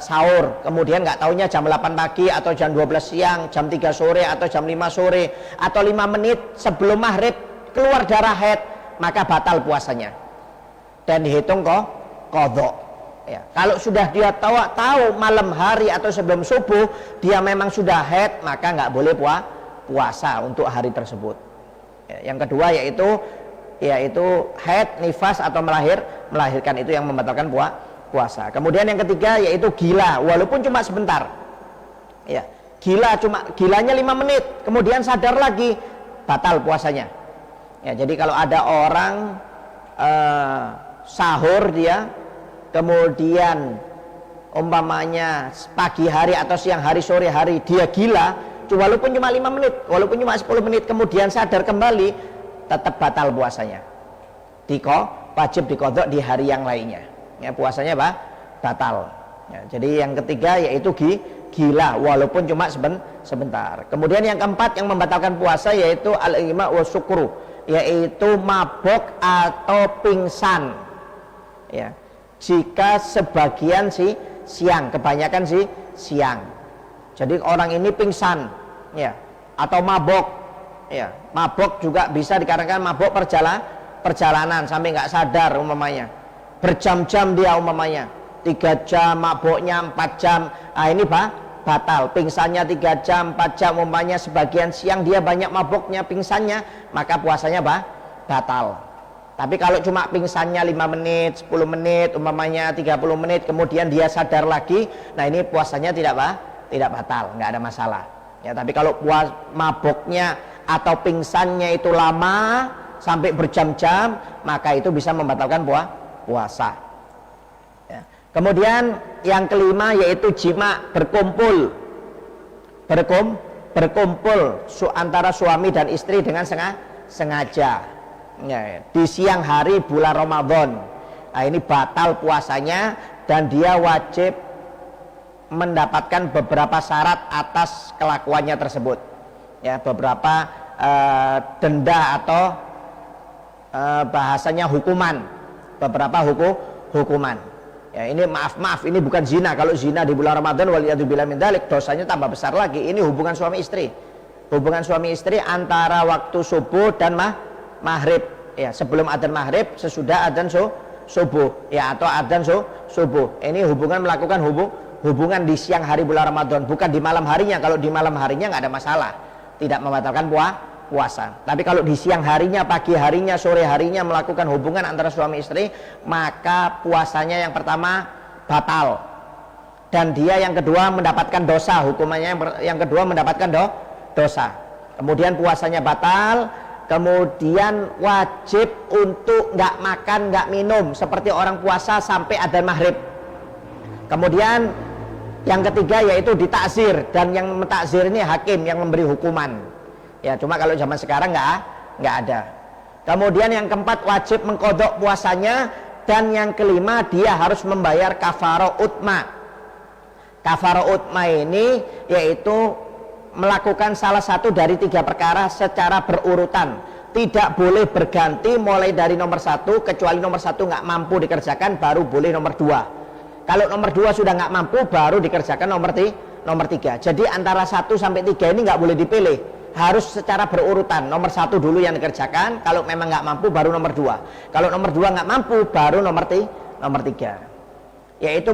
sahur, kemudian nggak taunya jam 8 pagi atau jam 12 siang, jam 3 sore atau jam 5 sore atau 5 menit sebelum maghrib keluar darah haid, maka batal puasanya dan dihitung qadha. Ya, kalau sudah dia tahu malam hari atau sebelum subuh dia memang sudah haid, maka nggak boleh puasa untuk hari tersebut. Ya, yang kedua yaitu haid, nifas atau melahirkan, itu yang membatalkan puasa. Kemudian yang ketiga yaitu gila, walaupun cuma sebentar. Ya, gilanya 5 menit, kemudian sadar lagi, batal puasanya. Ya, jadi kalau ada orang sahur dia, kemudian umpamanya pagi hari atau siang hari, sore hari dia gila, walaupun cuma 5 menit, walaupun cuma 10 menit, kemudian sadar kembali, tetap batal puasanya. Wajib diqadha di hari yang lainnya. Ya, puasanya batal. Ya, jadi yang ketiga yaitu gila, walaupun cuma sebentar. Kemudian yang keempat yang membatalkan puasa yaitu al-igma wa sukru, yaitu mabok atau pingsan. Ya, jika sebagian siang, kebanyakan siang. Jadi orang ini pingsan, ya, atau mabok. Ya, mabok juga bisa dikarenakan mabok perjalanan sampai nggak sadar umpamanya. Berjam-jam dia umpamanya, 3 jam maboknya, 4 jam. Nah, ini batal. Pingsannya 3 jam, 4 jam umpamanya, sebagian siang dia banyak maboknya, pingsannya, maka puasanya batal. Tapi kalau cuma pingsannya 5 menit, 10 menit umpamanya, 30 menit, kemudian dia sadar lagi, nah ini puasanya tidak batal, nggak ada masalah. Ya, tapi kalau maboknya atau pingsannya itu lama sampai berjam-jam, maka itu bisa membatalkan puasa. Ya. Kemudian yang kelima yaitu jima, berkumpul antara suami dan istri dengan sengaja. Ya, di siang hari bulan Ramadan. Nah, ini batal puasanya dan dia wajib mendapatkan beberapa syarat atas kelakuannya tersebut. Ya, beberapa denda atau bahasanya hukuman. Beberapa hukuman. Ya, ini maaf ini bukan zina. Kalau zina di bulan Ramadan waliyadzubillah min dzalik, dosanya tambah besar lagi. Ini hubungan suami istri. Hubungan suami istri antara waktu subuh dan maghrib. Ya, sebelum adzan maghrib, sesudah adzan subuh, ya, atau adzan subuh. Ini melakukan hubungan di siang hari bulan Ramadan, bukan di malam harinya. Kalau di malam harinya nggak ada masalah, tidak membatalkan puasa. Tapi kalau di siang harinya, pagi harinya, sore harinya melakukan hubungan antara suami istri, maka puasanya yang pertama batal. Dan dia yang kedua mendapatkan dosa, hukumannya yang kedua mendapatkan dosa. Kemudian puasanya batal, kemudian wajib untuk nggak makan, nggak minum seperti orang puasa sampai adzan maghrib. Kemudian Yang ketiga yaitu ditakzir, dan yang mentakzir ini hakim yang memberi hukuman. Ya, cuma kalau zaman sekarang nggak ada. Kemudian yang keempat wajib mengqadha puasanya, dan yang kelima dia harus membayar kafarah utma. Kafarah utma ini yaitu melakukan salah satu dari 3 perkara secara berurutan. Tidak boleh berganti mulai dari nomor 1, kecuali nomor 1 nggak mampu dikerjakan baru boleh nomor 2. Kalau nomor 2 sudah nggak mampu baru dikerjakan nomor 3. Jadi antara 1 sampai 3 ini nggak boleh dipilih, harus secara berurutan. Nomor 1 dulu yang dikerjakan, kalau memang nggak mampu baru nomor 2. Kalau nomor 2 nggak mampu baru nomor 3. Yaitu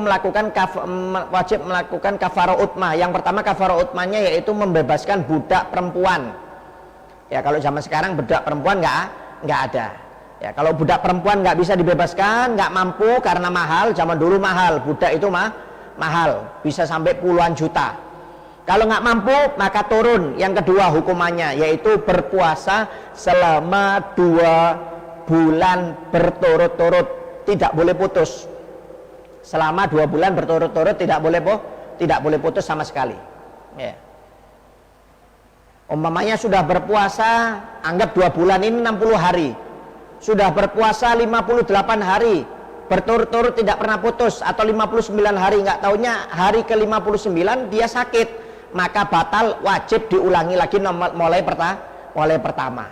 wajib melakukan kafarah utmah. Yang pertama kafarah utmanya yaitu membebaskan budak perempuan. Ya, kalau zaman sekarang budak perempuan nggak ada. Ya, kalau budak perempuan nggak bisa dibebaskan, nggak mampu karena mahal. Zaman dulu mahal, budak itu mahal, bisa sampai puluhan juta. Kalau nggak mampu maka turun yang kedua hukumannya, yaitu berpuasa selama 2 bulan berturut-turut, tidak boleh putus. Selama 2 bulan berturut-turut tidak boleh putus sama sekali. Ya. Umpamanya sudah berpuasa, anggap 2 bulan ini 60 hari. Sudah berpuasa 58 hari berturut-turut tidak pernah putus, atau 59 hari, nggak taunya hari ke-59 dia sakit, maka batal, wajib diulangi lagi mulai pertama.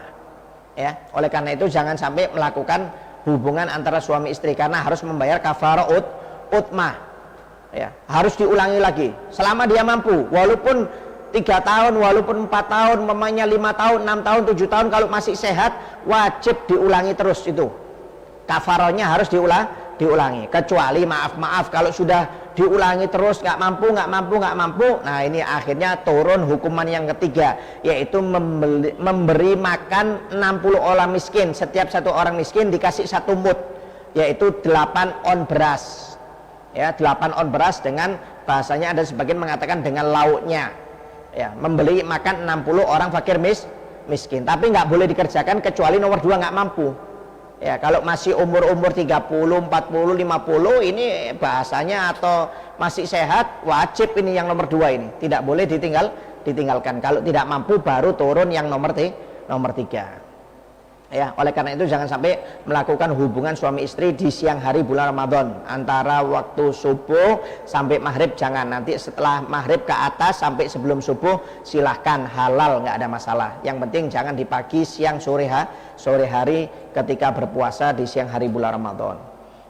Ya, oleh karena itu jangan sampai melakukan hubungan antara suami istri karena harus membayar kafarah utmah. Ya, harus diulangi lagi selama dia mampu, walaupun 3 tahun, walaupun 4 tahun, memangnya 5 tahun, 6 tahun, 7 tahun, kalau masih sehat wajib diulangi terus. Itu kafarahnya harus diulangi, kecuali maaf kalau sudah diulangi terus nggak mampu, nah ini akhirnya turun hukuman yang ketiga, yaitu memberi makan 60 orang miskin. Setiap 1 orang miskin dikasih 1 mud, yaitu 8 on beras. Ya, 8 on beras, dengan bahasanya ada sebagian mengatakan dengan lauknya. Ya, membeli makan 60 orang fakir miskin, tapi nggak boleh dikerjakan kecuali nomor 2 nggak mampu. Ya, kalau masih umur 30, 40, 50 ini bahasanya, atau masih sehat, wajib ini yang nomor 2 ini tidak boleh ditinggalkan. Kalau tidak mampu baru turun yang nomor 3. Ya, oleh karena itu jangan sampai melakukan hubungan suami istri di siang hari bulan Ramadan, antara waktu subuh sampai maghrib jangan. Nanti setelah maghrib ke atas sampai sebelum subuh silahkan, halal, nggak ada masalah. Yang penting jangan di pagi, siang, sore hari ketika berpuasa di siang hari bulan Ramadan.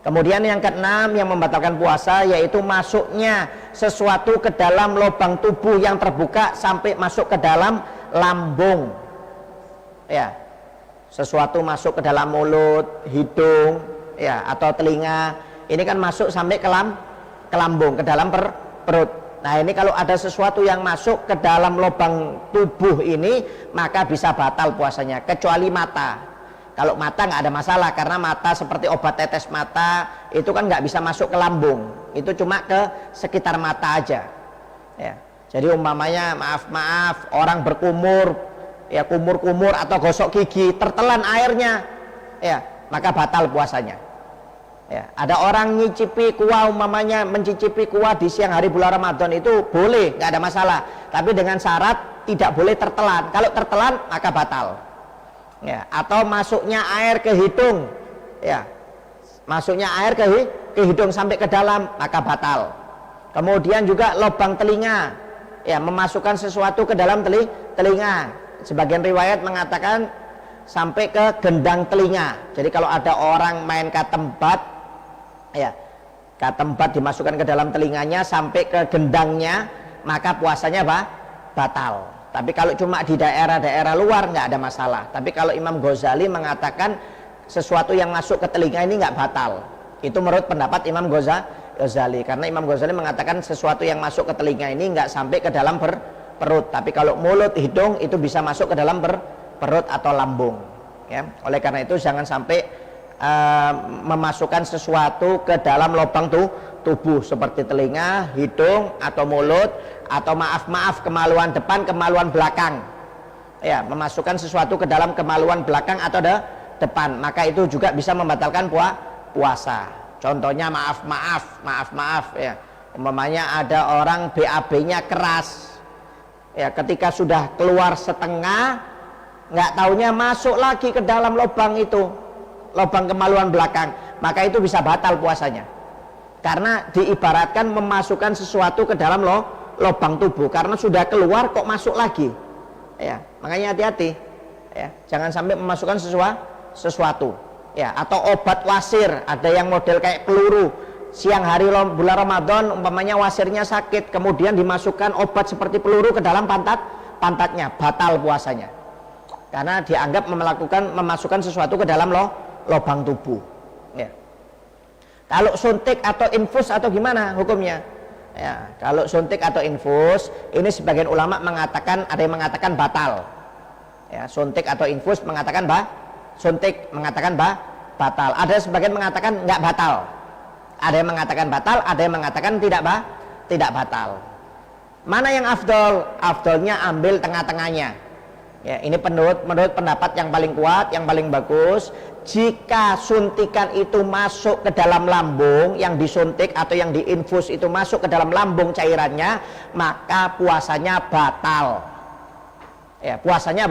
Kemudian yang keenam yang membatalkan puasa yaitu masuknya sesuatu ke dalam lubang tubuh yang terbuka sampai masuk ke dalam lambung. Ya, sesuatu masuk ke dalam mulut, hidung, ya, atau telinga, ini kan masuk sampai ke lambung, ke dalam perut. Nah, ini kalau ada sesuatu yang masuk ke dalam lubang tubuh ini, maka bisa batal puasanya, kecuali mata. Kalau mata nggak ada masalah, karena mata seperti obat tetes mata itu kan nggak bisa masuk ke lambung, itu cuma ke sekitar mata aja. Ya, jadi umpamanya maaf orang berkumur, ya, kumur-kumur atau gosok gigi, tertelan airnya, ya, maka batal puasanya. Ya, ada orang mencicipi kuah di siang hari bulan Ramadan, itu boleh, nggak ada masalah, tapi dengan syarat tidak boleh tertelan. Kalau tertelan maka batal. Ya, atau masuknya air ke hidung, ya, masuknya air ke hidung sampai ke dalam, maka batal. Kemudian juga lubang telinga, ya, memasukkan sesuatu ke dalam telinga. Sebagian riwayat mengatakan sampai ke gendang telinga. Jadi kalau ada orang main katembat, ya, katembat dimasukkan ke dalam telinganya sampai ke gendangnya, maka puasanya batal. Tapi kalau cuma di daerah-daerah luar nggak ada masalah. Tapi kalau Imam Ghazali mengatakan sesuatu yang masuk ke telinga ini nggak batal. Itu menurut pendapat Imam Ghazali, karena Imam Ghazali mengatakan sesuatu yang masuk ke telinga ini nggak sampai ke dalam perut, tapi kalau mulut, hidung itu bisa masuk ke dalam perut atau lambung. Ya, oleh karena itu jangan sampai memasukkan sesuatu ke dalam lubang tubuh seperti telinga, hidung, atau mulut, atau maaf kemaluan depan, kemaluan belakang. Ya, memasukkan sesuatu ke dalam kemaluan belakang atau depan, maka itu juga bisa membatalkan puasa. Contohnya maaf, ya. Umpamanya ada orang BAB-nya keras, ya ketika sudah keluar setengah, nggak taunya masuk lagi ke dalam lubang itu, lubang kemaluan belakang, maka itu bisa batal puasanya. Karena diibaratkan memasukkan sesuatu ke dalam lubang tubuh, karena sudah keluar kok masuk lagi. Ya, makanya hati-hati. Ya, jangan sampai memasukkan sesuatu. Ya, atau obat wasir, ada yang model kayak peluru. Siang hari bulan Ramadan umpamanya wasirnya sakit, kemudian dimasukkan obat seperti peluru ke dalam pantatnya, batal puasanya. Karena dianggap memasukkan sesuatu ke dalam lubang tubuh. Ya. Kalau suntik atau infus atau gimana hukumnya? Ya, kalau suntik atau infus, ini sebagian ulama mengatakan, ada yang mengatakan batal. Ya, suntik atau infus mengatakan suntik mengatakan batal. Ada sebagian mengatakan nggak batal. Ada yang mengatakan batal, ada yang mengatakan tidak batal. Mana yang afdol? Afdolnya ambil tengah-tengahnya. Ya, ini menurut pendapat yang paling kuat, yang paling bagus. Jika suntikan itu masuk ke dalam lambung, yang disuntik atau yang diinfus itu masuk ke dalam lambung cairannya, maka puasanya batal. Ya, puasanya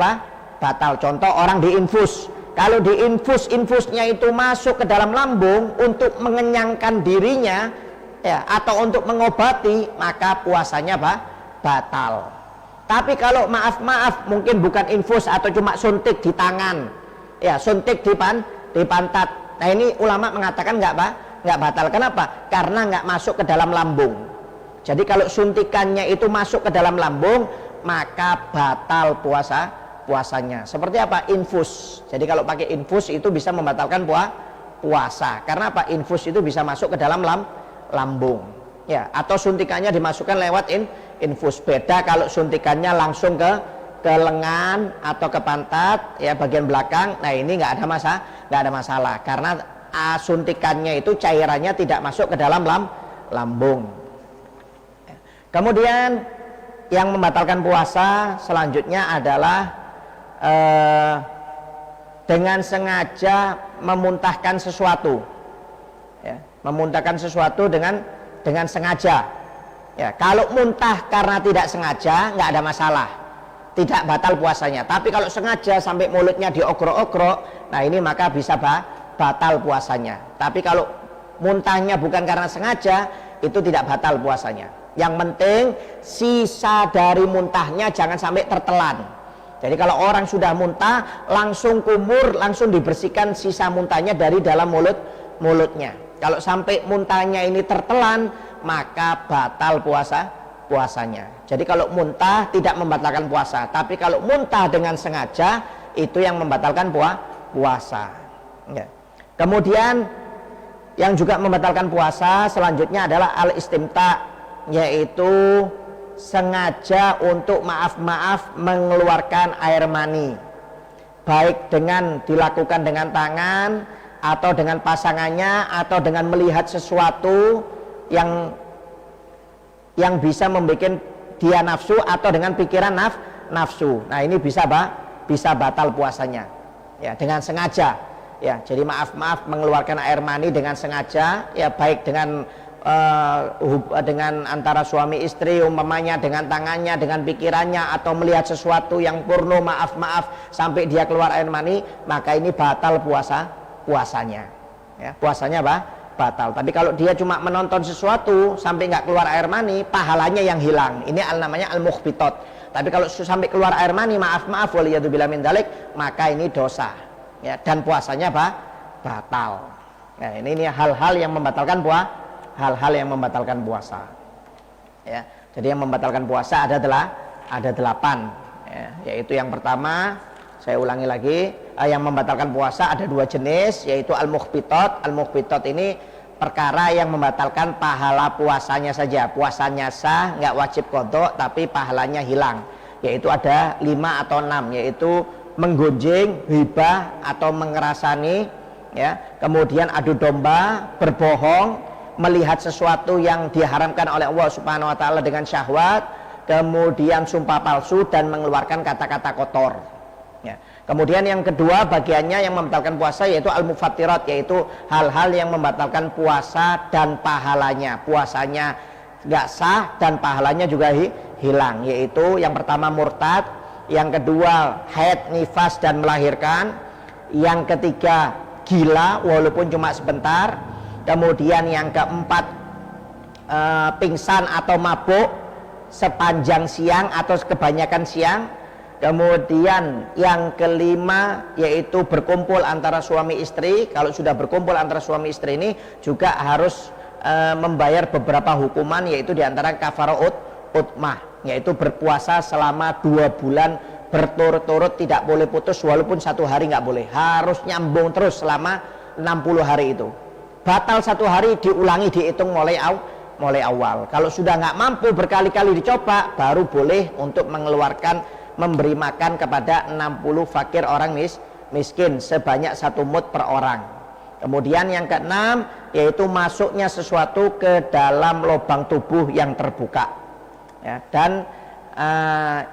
batal. Contoh orang diinfus. Kalau infusnya itu masuk ke dalam lambung untuk mengenyangkan dirinya, ya, atau untuk mengobati, maka puasanya batal. Tapi kalau maaf mungkin bukan infus atau cuma suntik di tangan, ya, suntik di pantat. Nah, ini ulama mengatakan nggak batal. Kenapa? Karena nggak masuk ke dalam lambung. Jadi kalau suntikannya itu masuk ke dalam lambung, maka batal puasanya. Seperti apa? Infus. Jadi kalau pakai infus itu bisa membatalkan puasa. Karena apa? Infus itu bisa masuk ke dalam lambung. Ya, atau suntikannya dimasukkan lewat infus. Beda kalau suntikannya langsung ke lengan atau ke pantat, ya, bagian belakang. Nah, ini nggak ada masalah karena suntikannya itu cairannya tidak masuk ke dalam lambung. Kemudian yang membatalkan puasa selanjutnya adalah dengan sengaja memuntahkan sesuatu, ya, memuntahkan sesuatu dengan sengaja. Ya, kalau muntah karena tidak sengaja nggak ada masalah, tidak batal puasanya. Tapi kalau sengaja sampai mulutnya diogrok-ogrok, nah ini maka bisa batal puasanya. Tapi kalau muntahnya bukan karena sengaja, itu tidak batal puasanya. Yang penting sisa dari muntahnya jangan sampai tertelan. Jadi kalau orang sudah muntah, langsung kumur, langsung dibersihkan sisa muntahnya dari dalam mulutnya. Kalau sampai muntahnya ini tertelan, maka batal puasanya. Jadi kalau muntah tidak membatalkan puasa, tapi kalau muntah dengan sengaja, itu yang membatalkan puasa. Ya. Kemudian yang juga membatalkan puasa selanjutnya adalah al-istimta, yaitu sengaja untuk maaf mengeluarkan air mani, baik dengan dilakukan dengan tangan atau dengan pasangannya atau dengan melihat sesuatu yang bisa membuat dia nafsu atau dengan pikiran nafsu. Nah, ini bisa batal puasanya, ya, dengan sengaja. Ya, jadi maaf mengeluarkan air mani dengan sengaja, ya, baik dengan antara suami istri umpamanya, dengan tangannya, dengan pikirannya, atau melihat sesuatu yang porno, maaf sampai dia keluar air mani, maka ini batal puasanya. Ya, puasanya batal. Tapi kalau dia cuma menonton sesuatu sampai nggak keluar air mani, pahalanya yang hilang. Ini namanya al-mukhbitot. Tapi kalau sampai keluar air mani, maaf waliyadzubillah min dzalik, maka ini dosa. Ya, dan puasanya batal. Nah, ini hal-hal yang membatalkan puasa. Ya, jadi yang membatalkan puasa ada 8. Ya, yaitu yang pertama, saya ulangi lagi, yang membatalkan puasa ada 2 jenis, yaitu al-mukhbitot. Al-mukhbitot ini perkara yang membatalkan pahala puasanya saja. Puasanya sah, nggak wajib qadha, tapi pahalanya hilang. Yaitu ada 5 atau 6, yaitu menggunjing, hibah atau mengerasani, ya, kemudian adu domba, berbohong, melihat sesuatu yang diharamkan oleh Allah Subhanahu wa taala dengan syahwat, kemudian sumpah palsu dan mengeluarkan kata-kata kotor. Ya. Kemudian yang kedua bagiannya yang membatalkan puasa yaitu al-mufattirat, yaitu hal-hal yang membatalkan puasa dan pahalanya. Puasanya nggak sah dan pahalanya juga hilang, yaitu yang pertama murtad, yang kedua haid, nifas dan melahirkan, yang ketiga gila walaupun cuma sebentar, kemudian yang keempat pingsan atau mabuk sepanjang siang atau kebanyakan siang, kemudian yang kelima yaitu berkumpul antara suami istri. Kalau sudah berkumpul antara suami istri ini juga harus membayar beberapa hukuman, yaitu diantara kafarah utmah, yaitu berpuasa selama 2 bulan berturut-turut, tidak boleh putus, walaupun 1 hari nggak boleh, harus nyambung terus selama 60 hari itu. Batal 1 hari diulangi, dihitung mulai awal. Kalau sudah nggak mampu berkali-kali dicoba, baru boleh untuk mengeluarkan, memberi makan kepada 60 fakir orang miskin sebanyak 1 mud per orang. Kemudian yang keenam yaitu masuknya sesuatu ke dalam lubang tubuh yang terbuka, ya. Dan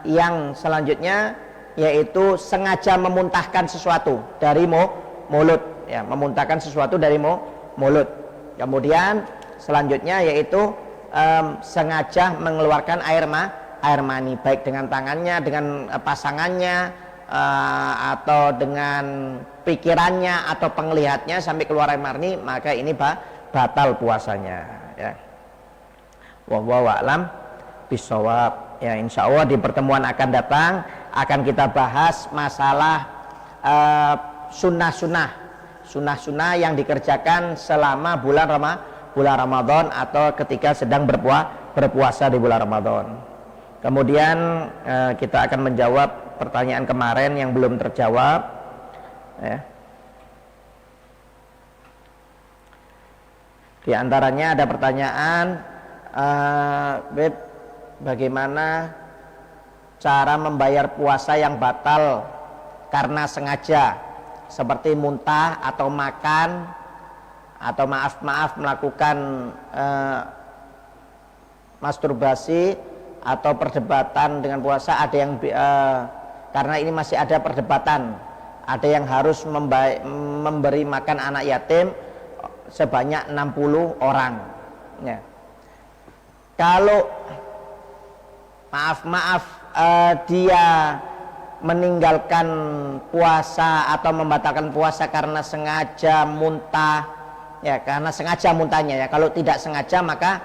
yang selanjutnya yaitu sengaja memuntahkan sesuatu dari mulut, ya, memuntahkan sesuatu dari mulut. Kemudian selanjutnya yaitu sengaja mengeluarkan air mani, baik dengan tangannya, dengan pasangannya, atau dengan pikirannya atau penglihatnya sampai keluar air mani, maka ini batal puasanya, ya. Wallahu a'lam bishawab. Ya, insya Allah di pertemuan akan datang akan kita bahas masalah sunnah-sunnah yang dikerjakan selama bulan Ramadan atau ketika sedang berpuasa di bulan Ramadan. Kemudian kita akan menjawab pertanyaan kemarin yang belum terjawab, ya. Di antaranya ada pertanyaan, bagaimana cara membayar puasa yang batal karena sengaja, seperti muntah atau makan, atau maaf melakukan masturbasi atau perdebatan dengan puasa. Ada yang karena ini masih ada perdebatan, ada yang harus memberi makan anak yatim sebanyak 60 orang, ya. Kalau dia meninggalkan puasa atau membatalkan puasa karena sengaja muntah, ya, karena sengaja muntahnya, ya. Kalau tidak sengaja maka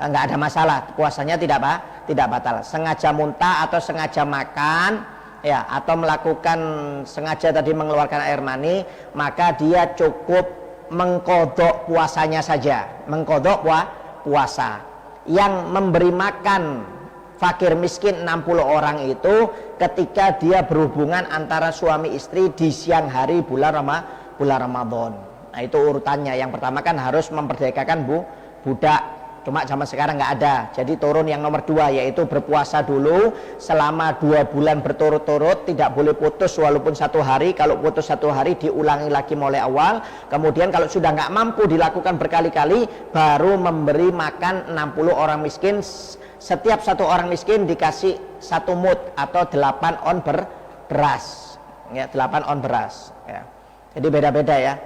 nggak ada masalah, puasanya tidak batal. Sengaja muntah atau sengaja makan, ya, atau melakukan sengaja tadi mengeluarkan air mani, maka dia cukup mengkodok puasanya saja, mengkodok puasa. Yang memberi makan fakir miskin 60 orang itu ketika dia berhubungan antara suami istri di siang hari bulan Ramadan. Nah, itu urutannya. Yang pertama kan harus memerdekakan budak. Cuma zaman sekarang nggak ada. Jadi turun yang nomor 2, yaitu berpuasa dulu selama 2 bulan berturut-turut, tidak boleh putus walaupun 1 hari. Kalau putus 1 hari diulangi lagi mulai awal. Kemudian kalau sudah nggak mampu dilakukan berkali-kali, baru memberi makan 60 orang miskin. Setiap 1 orang miskin dikasih 1 mud atau 8 on beras, ya, 8 on beras, ya. Jadi beda-beda, ya.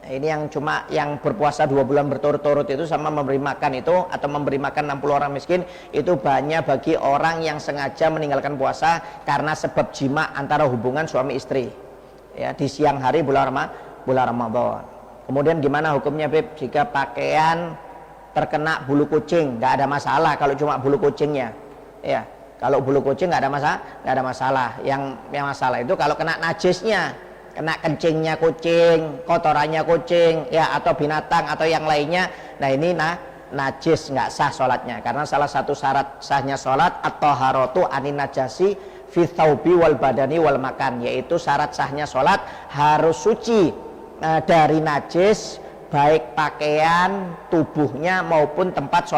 Ini yang cuma yang berpuasa 2 bulan berturut-turut itu sama memberi makan itu, atau memberi makan 60 orang miskin itu banyak bagi orang yang sengaja meninggalkan puasa karena sebab jima antara hubungan suami istri, ya, di siang hari bulan Ramadan. Kemudian gimana hukumnya, Beb, jika pakaian terkena bulu kucing? Nggak ada masalah kalau cuma bulu kucingnya, ya. Kalau bulu kucing nggak ada masalah. Yang masalah itu kalau kena najisnya, kena kencingnya kucing, kotorannya kucing, ya, atau binatang atau yang lainnya. Nah, ini najis, nggak sah sholatnya. Karena salah satu syarat sahnya sholat at-taharatu anin najasi fi thawbi wal badani wal makan, yaitu syarat sahnya sholat harus suci dari najis, baik pakaian tubuhnya maupun tempat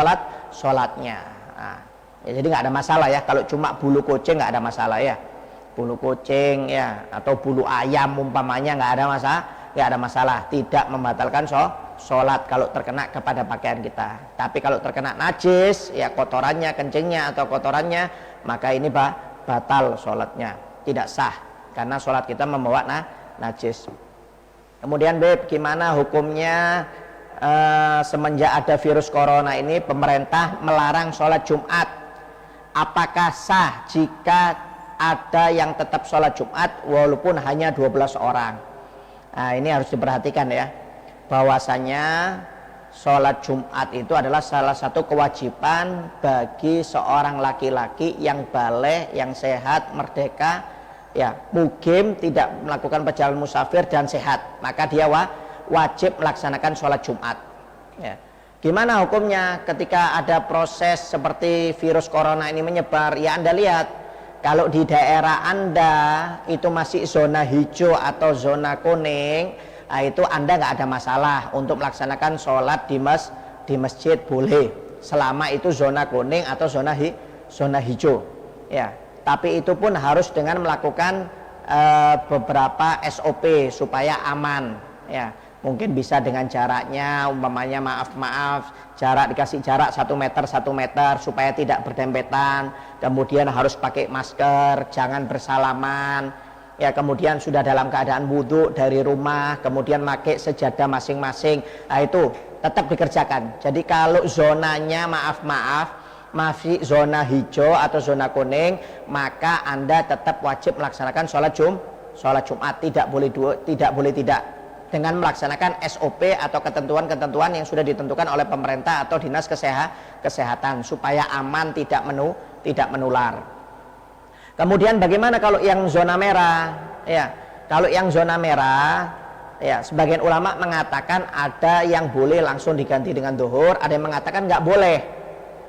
sholatnya. Nah, ya, jadi nggak ada masalah, ya. Kalau cuma bulu kucing nggak ada masalah, ya. Bulu kucing, ya, atau bulu ayam umpamanya nggak ada masalah, tidak membatalkan sholat kalau terkena kepada pakaian kita. Tapi kalau terkena najis, ya, kotorannya, kencingnya atau kotorannya, maka ini batal sholatnya, tidak sah karena sholat kita membawa najis. Kemudian, Beb, gimana hukumnya semenjak ada virus corona ini pemerintah melarang sholat Jumat. Apakah sah jika ada yang tetap sholat Jumat walaupun hanya 12 orang? Nah, ini harus diperhatikan ya, bahwasanya sholat Jumat itu adalah salah satu kewajiban bagi seorang laki-laki yang baligh, yang sehat, merdeka, ya, mukim, tidak melakukan perjalanan musafir dan sehat, maka dia wajib melaksanakan sholat Jumat. Ya. Gimana hukumnya ketika ada proses seperti virus corona ini menyebar? Ya, Anda lihat, kalau di daerah Anda itu masih zona hijau atau zona kuning, nah itu Anda nggak ada masalah untuk melaksanakan sholat di masjid, boleh, selama itu zona kuning atau zona hijau. Ya, tapi itu pun harus dengan melakukan beberapa SOP supaya aman. Ya, mungkin bisa dengan jaraknya, umpamanya maaf jarak, dikasih jarak 1 meter supaya tidak berdempetan. Kemudian harus pakai masker, jangan bersalaman. Ya, kemudian sudah dalam keadaan wudhu dari rumah, kemudian pakai sejadah masing-masing. Nah, itu tetap dikerjakan. Jadi kalau zonanya masih zona hijau atau zona kuning, maka Anda tetap wajib melaksanakan sholat Jumat, tidak boleh tidak, dengan melaksanakan SOP atau ketentuan-ketentuan yang sudah ditentukan oleh pemerintah atau dinas kesehatan supaya aman, tidak menular. Kemudian bagaimana kalau yang zona merah? Ya, kalau yang zona merah, ya, sebagian ulama mengatakan ada yang boleh langsung diganti dengan zuhur, ada yang mengatakan nggak boleh.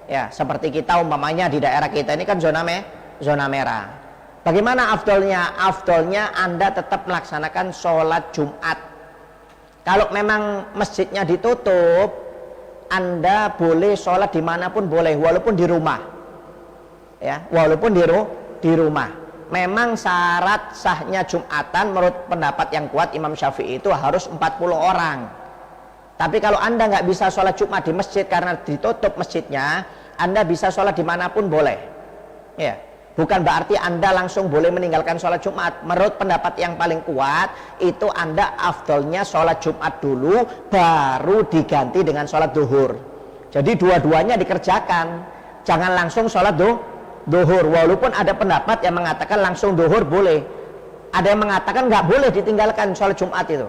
Ya, seperti kita umpamanya di daerah kita ini kan zona merah. Bagaimana afdolnya? Afdolnya Anda tetap melaksanakan sholat Jumat. Kalau memang masjidnya ditutup, Anda boleh sholat dimanapun boleh, walaupun di rumah. Ya, walaupun di rumah. Memang syarat sahnya Jumatan menurut pendapat yang kuat Imam Syafi'i itu harus 40 orang. Tapi kalau Anda nggak bisa sholat Jumat di masjid karena ditutup masjidnya, Anda bisa sholat dimanapun boleh. Ya, bukan berarti Anda langsung boleh meninggalkan sholat Jumat. Menurut pendapat yang paling kuat itu Anda afdolnya sholat Jumat dulu, baru diganti dengan sholat duhur. Jadi dua-duanya dikerjakan, jangan langsung sholat duhur. Walaupun ada pendapat yang mengatakan langsung duhur boleh, ada yang mengatakan nggak boleh ditinggalkan sholat Jumat itu.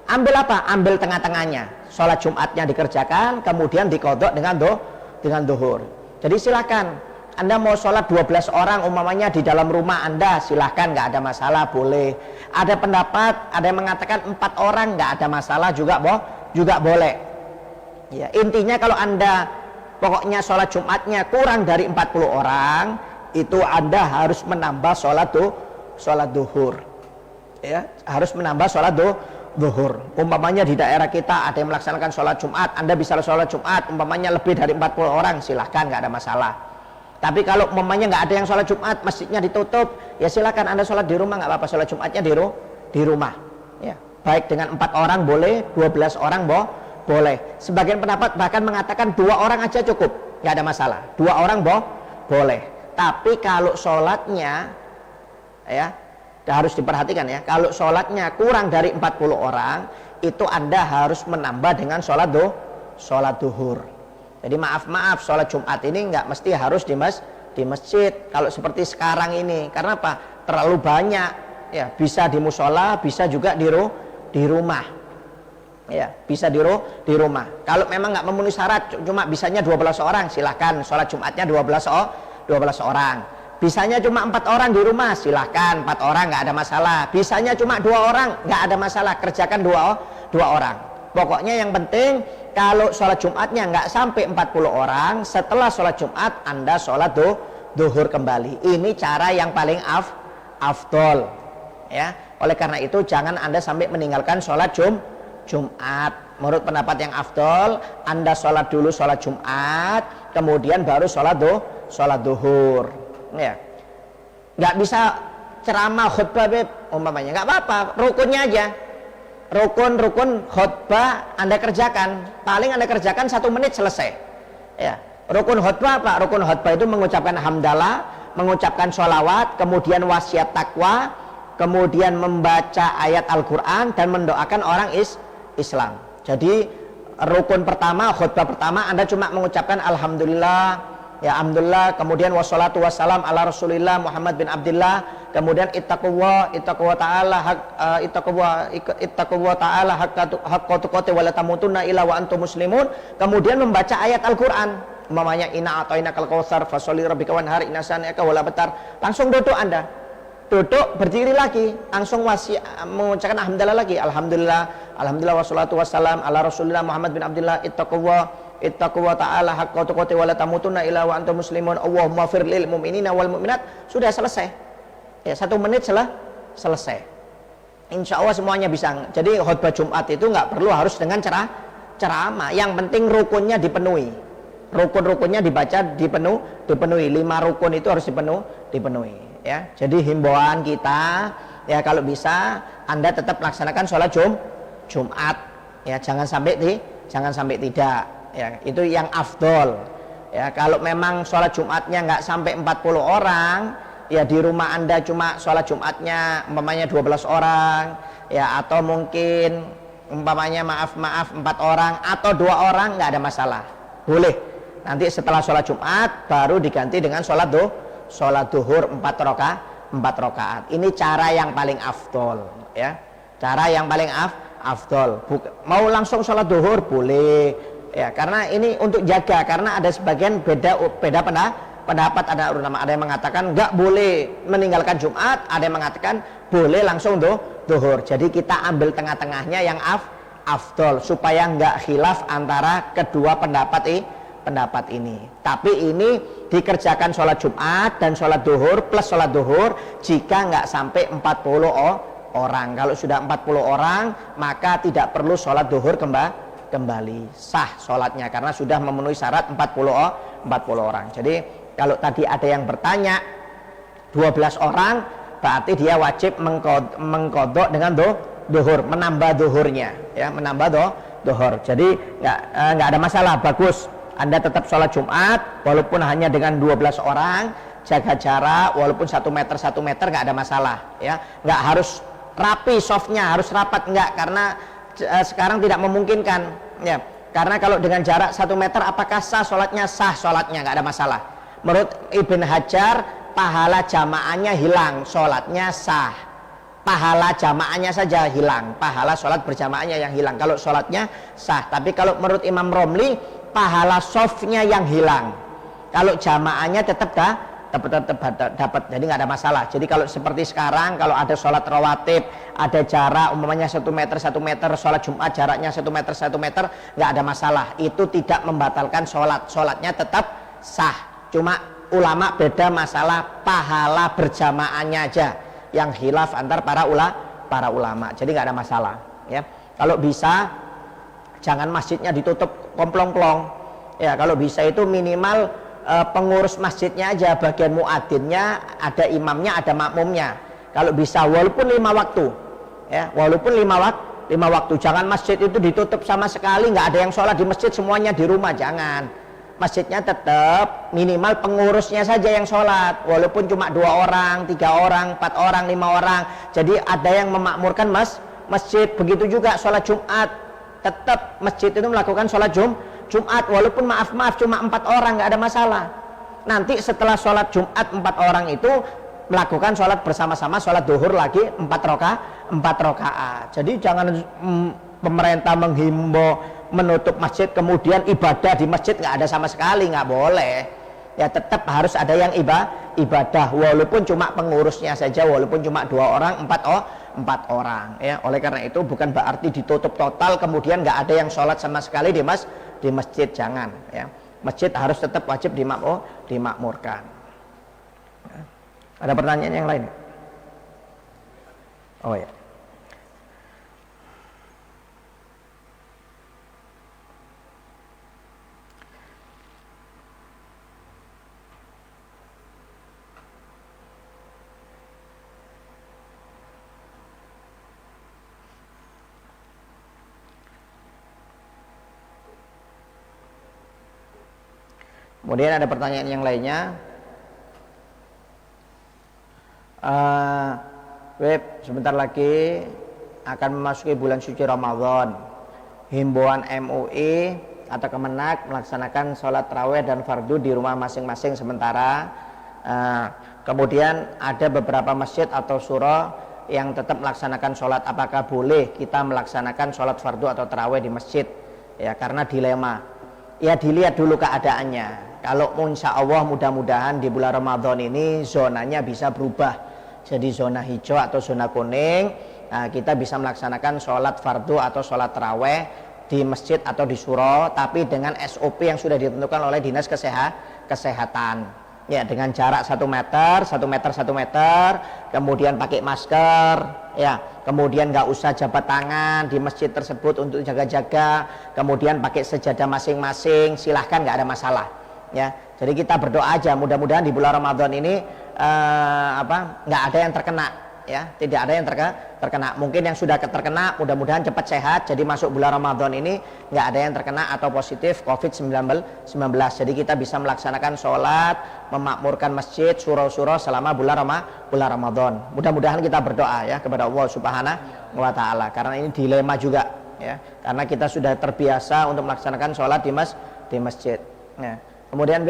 Ambil apa? Ambil tengah-tengahnya, sholat Jumatnya dikerjakan, kemudian diqodho dengan duhur. Jadi silakan, Anda mau sholat 12 orang umpamanya di dalam rumah Anda, silahkan, nggak ada masalah, boleh. Ada pendapat, ada yang mengatakan 4 orang nggak ada masalah juga boleh. Ya, intinya kalau Anda pokoknya sholat Jumatnya kurang dari 40 orang, itu Anda harus menambah sholat duhur. Ya, harus menambah sholat duhur. Umpamanya di daerah kita ada yang melaksanakan sholat Jumat, Anda bisa sholat Jumat umpamanya lebih dari 40 orang, silahkan, nggak ada masalah. Tapi kalau umpamanya nggak ada yang sholat Jumat, masjidnya ditutup, ya silakan Anda sholat di rumah, nggak apa-apa, sholat Jumatnya di rumah. Ya, baik dengan 4 orang boleh, 12 orang boleh. Sebagian pendapat bahkan mengatakan 2 orang aja cukup, nggak ada masalah. 2 orang boleh. Tapi kalau sholatnya, ya harus diperhatikan ya, kalau sholatnya kurang dari 40 orang, itu Anda harus menambah dengan sholat duhur. Jadi maaf, sholat Jumat ini nggak mesti harus di masjid. Kalau seperti sekarang ini, karena apa? Terlalu banyak. Ya, bisa di musola, bisa juga di rumah. Ya, bisa di rumah. Kalau memang nggak memenuhi syarat, cuma bisanya 12 orang, silahkan sholat Jumatnya 12 orang. Bisanya cuma 4 orang di rumah, silahkan 4 orang, nggak ada masalah. Bisanya cuma 2 orang, nggak ada masalah, kerjakan 2 orang. Pokoknya yang penting kalau sholat Jumatnya nggak sampai 40 orang, setelah sholat Jumat Anda sholat duhur kembali. Ini cara yang paling afdol. Ya, oleh karena itu jangan Anda sampai meninggalkan sholat Jumat. Menurut pendapat yang afdol, Anda sholat dulu sholat Jumat, kemudian baru sholat duhur. Ya, nggak bisa ceramah khutbah umpamanya, nggak apa-apa, rukunnya aja. Rukun khutbah Anda kerjakan, paling Anda kerjakan 1 menit selesai. Ya, rukun khutbah apa? Rukun khutbah itu mengucapkan hamdalah, mengucapkan sholawat, kemudian wasiat takwa, kemudian membaca ayat Al-Quran dan mendoakan orang Islam. Jadi rukun pertama, khutbah pertama Anda cuma mengucapkan alhamdulillah, ya alhamdulillah, kemudian wassalatu wassalam ala Rasulillah Muhammad bin Abdullah, kemudian ittaqullah ta'ala haqqa tuqatih wa la tamutunna illa wa antum muslimun, kemudian membaca ayat Al-Qur'an, umpamanya inna a'tainakal kautsar fasholli rabbika wanhar inna saniyaka wal abtar, langsung duduk Anda. Duduk, berdiri lagi, langsung mengucapkan alhamdulillah lagi, alhamdulillah wassalatu wassalam ala Rasulillah Muhammad bin Abdullah ittaqullah ta'ala haqqa tuqatih wa la tamutunna illa wa antum muslimun Allahumma fir lil mu'minina wal mu'minat. Sudah selesai ya, 1 menit selesai. Insya Allah semuanya bisa. Jadi khutbah Jumat itu nggak perlu harus dengan ceramah, yang penting rukunnya dipenuhi, rukun-rukunnya dibaca dipenuhi. 5 rukun itu harus dipenuhi ya. Jadi himbauan kita ya, kalau bisa Anda tetap laksanakan sholat Jumat ya, jangan sampai tidak ya, itu yang afdol ya. Kalau memang sholat Jumatnya nggak sampai 40 orang ya, di rumah Anda cuma sholat Jumatnya umpamanya 12 orang ya, atau mungkin umpamanya maaf 4 orang atau 2 orang, nggak ada masalah, boleh. Nanti setelah sholat Jumat baru diganti dengan sholat duhur 4 rakaat. Ini cara yang paling afdol ya, cara yang paling afdol. Mau langsung sholat duhur boleh ya, karena ini untuk jaga, karena ada sebagian beda pendapat, ada ulama, ada yang mengatakan nggak boleh meninggalkan Jumat, ada yang mengatakan boleh langsung duhur. Jadi kita ambil tengah-tengahnya yang afdol supaya nggak khilaf antara kedua pendapat ini. Tapi ini dikerjakan sholat Jumat dan sholat duhur plus sholat duhur jika nggak sampai 40 orang. Kalau sudah 40 orang maka tidak perlu sholat duhur kembali, sah sholatnya karena sudah memenuhi syarat 40 orang. Jadi kalau tadi ada yang bertanya 12 orang, berarti dia wajib mengkodok dengan duhur, menambah duhurnya ya, menambah duhur. Jadi nggak ada masalah, bagus. Anda tetap sholat Jumat walaupun hanya dengan 12 orang, jaga jarak walaupun 1 meter nggak ada masalah ya. Nggak harus rapi softnya, harus rapat, nggak, karena sekarang tidak memungkinkan ya. Karena kalau dengan jarak 1 meter apakah sah sholatnya? Sah sholatnya, nggak ada masalah. Menurut Ibn Hajar pahala jamaahnya hilang, sholatnya sah. Pahala jamaahnya saja hilang, pahala sholat berjamaahnya yang hilang, kalau sholatnya sah. Tapi kalau menurut Imam Romli pahala softnya yang hilang, kalau jamaahnya tetap dapat, jadi nggak ada masalah. Jadi kalau seperti sekarang, kalau ada sholat rawatib, ada jarak umpamanya 1 meter, sholat Jumat jaraknya 1 meter, nggak ada masalah. Itu tidak membatalkan sholatnya tetap sah. Cuma ulama beda masalah pahala berjamaahnya aja yang khilaf antar para ulama. Jadi nggak ada masalah ya. Kalau bisa jangan masjidnya ditutup komplong-plong ya. Kalau bisa itu minimal pengurus masjidnya aja, bagian muadzinnya, ada imamnya, ada makmumnya. Kalau bisa walaupun 5 waktu ya, walaupun 5 waktu. Jangan masjid itu ditutup sama sekali, nggak ada yang sholat di masjid, semuanya di rumah, jangan. Masjidnya tetap minimal pengurusnya saja yang sholat, walaupun cuma 2 orang, 3 orang, 4 orang, 5 orang. Jadi ada yang memakmurkan masjid. Begitu juga sholat Jumat, tetap masjid itu melakukan sholat Jumat walaupun maaf cuma 4 orang, nggak ada masalah. Nanti setelah sholat Jumat 4 orang itu melakukan sholat bersama-sama, sholat duhur lagi 4 rakaat. Jadi jangan pemerintah menghimbau menutup masjid kemudian ibadah di masjid nggak ada sama sekali, nggak boleh ya. Tetap harus ada yang ibadah walaupun cuma pengurusnya saja, walaupun cuma 2 orang, 4 orang ya. Oleh karena itu bukan berarti ditutup total kemudian nggak ada yang sholat sama sekali di masjid, jangan ya. Masjid harus tetap wajib dimakmurkan ya. Ada pertanyaan yang lain? Oh ya, kemudian ada pertanyaan yang lainnya. Sebentar lagi akan memasuki bulan suci Ramadan himbauan MUI atau Kemenak melaksanakan sholat tarawih dan fardu di rumah masing-masing sementara. Kemudian ada beberapa masjid atau suro yang tetap melaksanakan sholat. Apakah boleh kita melaksanakan sholat fardu atau tarawih di masjid? Ya, karena dilema. Ya, dilihat dulu keadaannya. Kalau insya Allah mudah-mudahan di bulan Ramadan ini zonanya bisa berubah jadi zona hijau atau zona kuning, nah, kita bisa melaksanakan sholat fardu atau sholat taraweh di masjid atau di suro, tapi dengan SOP yang sudah ditentukan oleh dinas kesehatan. Ya, dengan jarak 1 meter, 1 meter, 1 meter, kemudian pakai masker, ya, kemudian nggak usah jabat tangan di masjid tersebut untuk jaga-jaga, kemudian pakai sejadah masing-masing, silahkan, nggak ada masalah. Ya, jadi kita berdoa aja mudah-mudahan di bulan Ramadan ini nggak ada yang terkena, ya, tidak ada yang terkena. Mungkin yang sudah terkena mudah-mudahan cepat sehat, jadi masuk bulan Ramadan ini nggak ada yang terkena atau positif COVID-19. Jadi kita bisa melaksanakan sholat, memakmurkan masjid, surau-surau selama bulan Ramadan. Mudah-mudahan kita berdoa ya kepada Allah Subhanahu wa Ta'ala, karena ini dilema juga, ya, karena kita sudah terbiasa untuk melaksanakan sholat di masjid. Ya. Kemudian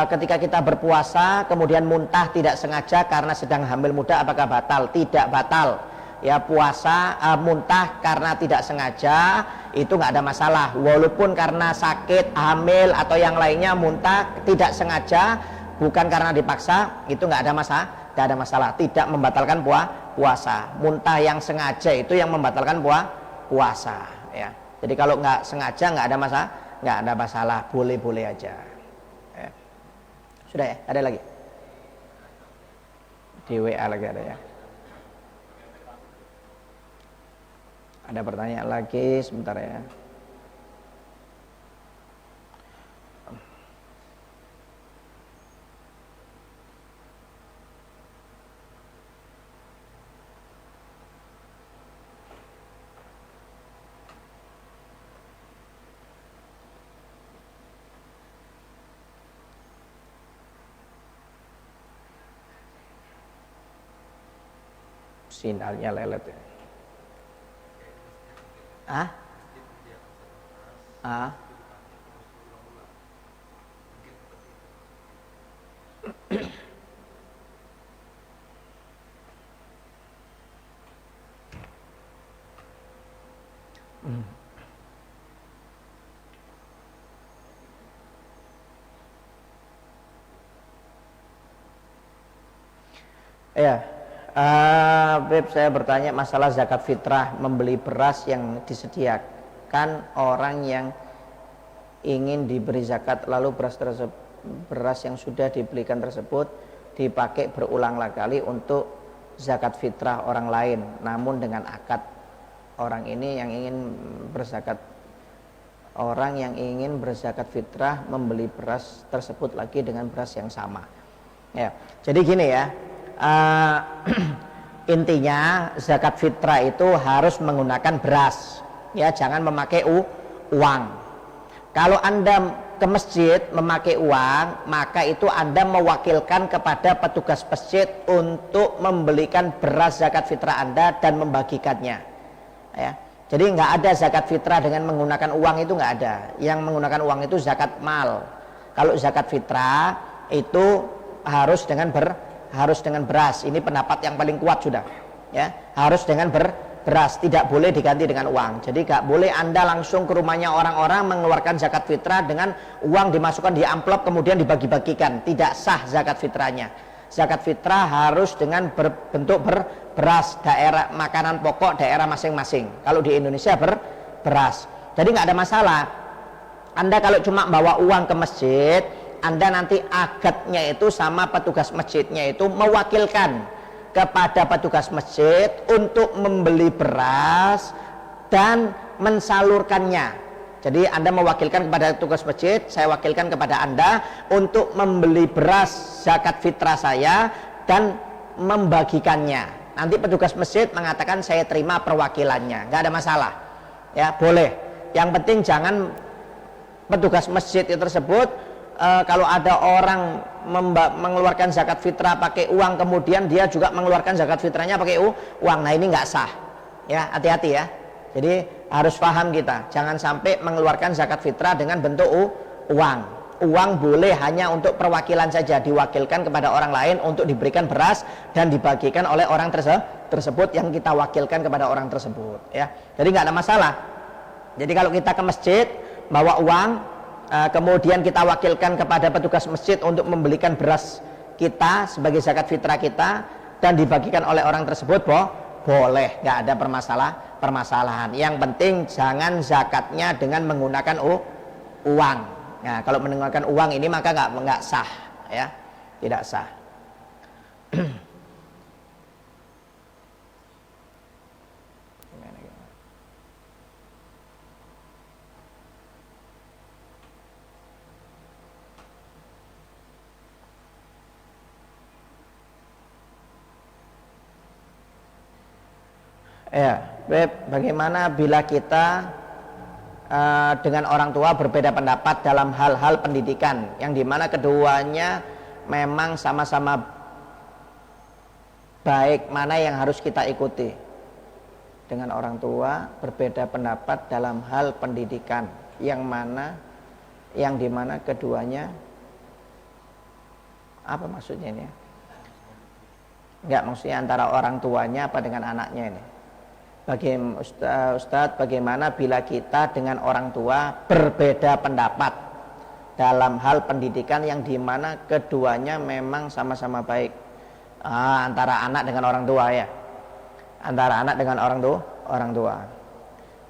ketika kita berpuasa kemudian muntah tidak sengaja karena sedang hamil muda, apakah batal? Tidak batal. Ya, puasa muntah karena tidak sengaja itu nggak ada masalah. Walaupun karena sakit, hamil atau yang lainnya muntah tidak sengaja, bukan karena dipaksa, itu nggak ada masalah. Tidak membatalkan puasa. Muntah yang sengaja itu yang membatalkan puasa. Ya. Jadi kalau nggak sengaja nggak ada masalah, boleh-boleh aja. Sudah ya? Ada lagi? Di WA lagi ada ya? Ada pertanyaan lagi, sebentar ya. Sinyalnya lelet ya. Ya, Beb, saya bertanya masalah zakat fitrah, membeli beras yang disediakan orang yang ingin diberi zakat, lalu beras yang sudah dibelikan tersebut dipakai berulang kali untuk zakat fitrah orang lain, namun dengan akad. Orang yang ingin berzakat fitrah membeli beras tersebut lagi dengan beras yang sama. Ya, jadi gini ya. Intinya zakat fitrah itu harus menggunakan beras, ya, jangan memakai uang. Kalau Anda ke masjid memakai uang, maka itu Anda mewakilkan kepada petugas masjid untuk membelikan beras zakat fitrah Anda dan membagikannya, ya. Jadi nggak ada zakat fitrah dengan menggunakan uang, itu nggak ada. Yang menggunakan uang itu zakat mal. Kalau zakat fitrah itu harus dengan beras. Ini pendapat yang paling kuat sudah, ya, harus dengan beras, tidak boleh diganti dengan uang. Jadi gak boleh Anda langsung ke rumahnya orang-orang mengeluarkan zakat fitrah dengan uang dimasukkan di amplop kemudian dibagi-bagikan, tidak sah zakat fitrahnya. Zakat fitrah harus dengan berbentuk beras, daerah makanan pokok daerah masing-masing. Kalau di Indonesia beras, jadi nggak ada masalah. Anda kalau cuma bawa uang ke masjid, Anda nanti akadnya itu sama petugas masjidnya itu mewakilkan kepada petugas masjid untuk membeli beras dan mensalurkannya. Jadi Anda mewakilkan kepada petugas masjid, saya wakilkan kepada Anda untuk membeli beras zakat fitrah saya dan membagikannya. Nanti petugas masjid mengatakan saya terima perwakilannya, nggak ada masalah, ya, boleh. Yang penting jangan petugas masjid itu tersebut kalau ada orang mengeluarkan zakat fitrah pakai uang, kemudian dia juga mengeluarkan zakat fitrahnya pakai uang, nah ini nggak sah, ya, hati-hati ya. Jadi harus paham kita, jangan sampai mengeluarkan zakat fitrah dengan bentuk uang. Uang boleh hanya untuk perwakilan saja, diwakilkan kepada orang lain untuk diberikan beras dan dibagikan oleh orang tersebut yang kita wakilkan kepada orang tersebut, ya. Jadi nggak ada masalah. Jadi kalau kita ke masjid bawa uang, kemudian kita wakilkan kepada petugas masjid untuk membelikan beras kita sebagai zakat fitrah kita dan dibagikan oleh orang tersebut, boleh, nggak ada permasalahan. Yang penting jangan zakatnya dengan menggunakan uang. Nah, kalau menggunakan uang ini maka nggak sah, ya, tidak sah. Ya, bagaimana bila kita dengan orang tua berbeda pendapat dalam hal-hal pendidikan yang dimana keduanya memang sama-sama baik, mana yang harus kita ikuti? Dengan orang tua berbeda pendapat dalam hal pendidikan yang dimana keduanya, apa maksudnya ini? Enggak, maksudnya antara orang tuanya apa dengan anaknya ini? Ustadz, bagaimana bila kita dengan orang tua berbeda pendapat dalam hal pendidikan yang dimana keduanya memang sama-sama baik? Antara anak dengan orang tua, ya, antara anak dengan orang tua.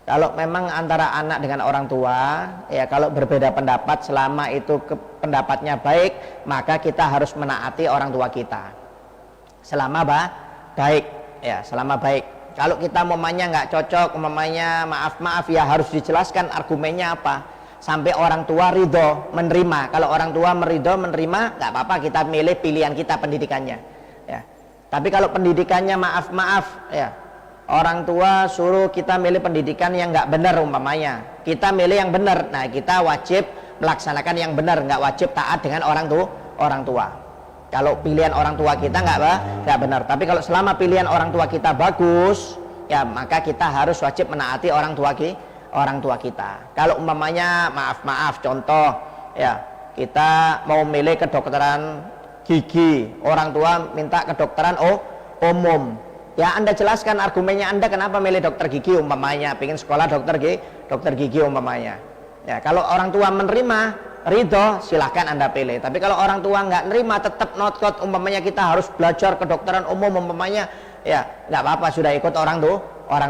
Kalau memang antara anak dengan orang tua, ya, kalau berbeda pendapat selama itu pendapatnya baik, maka kita harus menaati orang tua kita selama baik, ya, selama baik. Kalau kita umpamanya nggak cocok, umpamanya maaf ya, harus dijelaskan argumennya apa sampai orang tua ridho menerima. Kalau orang tua menerima, nggak apa-apa, kita milih pilihan kita pendidikannya, ya. Tapi kalau pendidikannya maaf ya, orang tua suruh kita milih pendidikan yang nggak benar, umpamanya kita milih yang benar, nah kita wajib melaksanakan yang benar, nggak wajib taat dengan orang tua. Kalau pilihan orang tua kita nggak benar, tapi kalau selama pilihan orang tua kita bagus, ya, maka kita harus wajib menaati orang tua kita. Kalau umpamanya maaf contoh, ya, kita mau milih kedokteran gigi, orang tua minta kedokteran umum, ya, Anda jelaskan argumennya Anda kenapa milih dokter gigi, umpamanya pengen sekolah dokter gigi umpamanya, ya. Kalau orang tua menerima ridho, silahkan Anda pilih. Tapi kalau orang tua nggak nerima, tetap notkot, umpamanya kita harus belajar kedokteran umum umpamanya, ya, nggak apa-apa, sudah ikut orang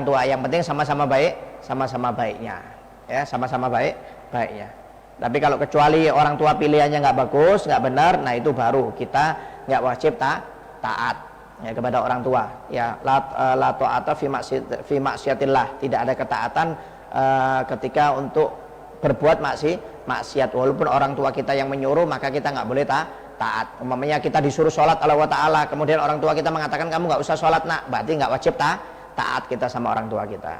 tua. Yang penting sama-sama baiknya, ya, sama-sama baiknya. Tapi kalau kecuali orang tua pilihannya nggak bagus, nggak benar, nah itu baru kita nggak wajib taat, ya, kepada orang tua. Ya, la ta'ata fi maksiatillah, tidak ada ketaatan ketika untuk berbuat maksiat. Walaupun orang tua kita yang menyuruh, maka kita nggak boleh taat. Umpamanya kita disuruh sholat Allah Ta'ala, kemudian orang tua kita mengatakan kamu nggak usah sholat nak, berarti nggak wajib taat kita sama orang tua kita,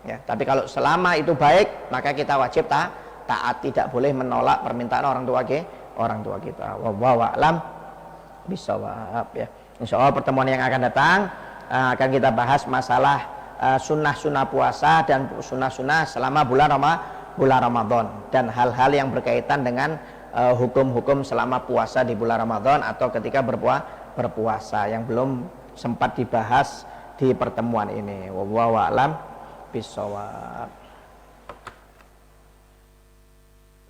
ya. Tapi kalau selama itu baik, maka kita wajib taat, tidak boleh menolak permintaan orang tua kita. Wallahu a'lam bishawab, ya. Insyaallah pertemuan yang akan datang akan kita bahas masalah sunnah puasa dan sunnah selama bulan Ramadan dan hal-hal yang berkaitan dengan hukum-hukum selama puasa di bulan Ramadan atau ketika berpuasa yang belum sempat dibahas di pertemuan ini. Wallahu a'lam bishawab.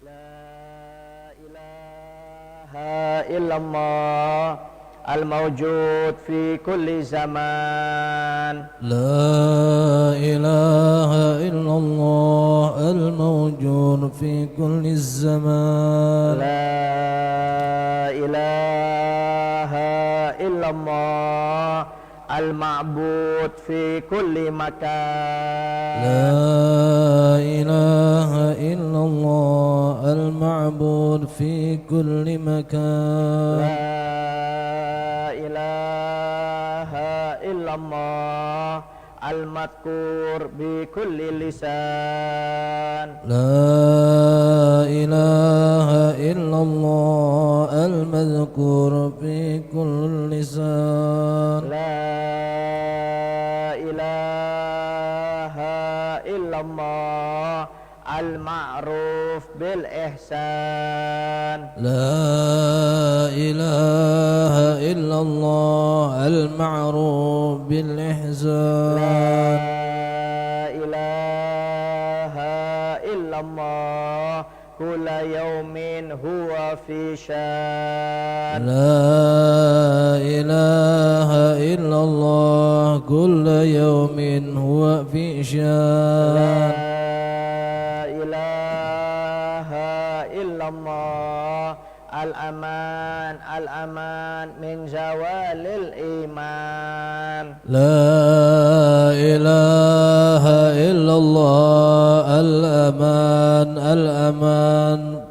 La ilaha illallah al-mawjud fi kulli zaman. La ilaha illallah al-mawjud fi kulli zaman. La ilaha illallah al-ma'bud fi kulli makan. La ilaha illallah al-ma'bud fi kulli makan. Allah al-madhkur bi kulli lisan. La ilaha illallah al-madhkur bi kulli lisan. La ilaha illallah illallah al-ma'ruf bil ihsan. La ilaha illallah al-ma'ruf bil ihsan. La ilaha illallah kulla yawmin huwa fi syan. La ilaha illallah kulla yawmin huwa fi syan. Al-aman, al-aman min zawalil iman. La ilaha illallah al-aman, al-aman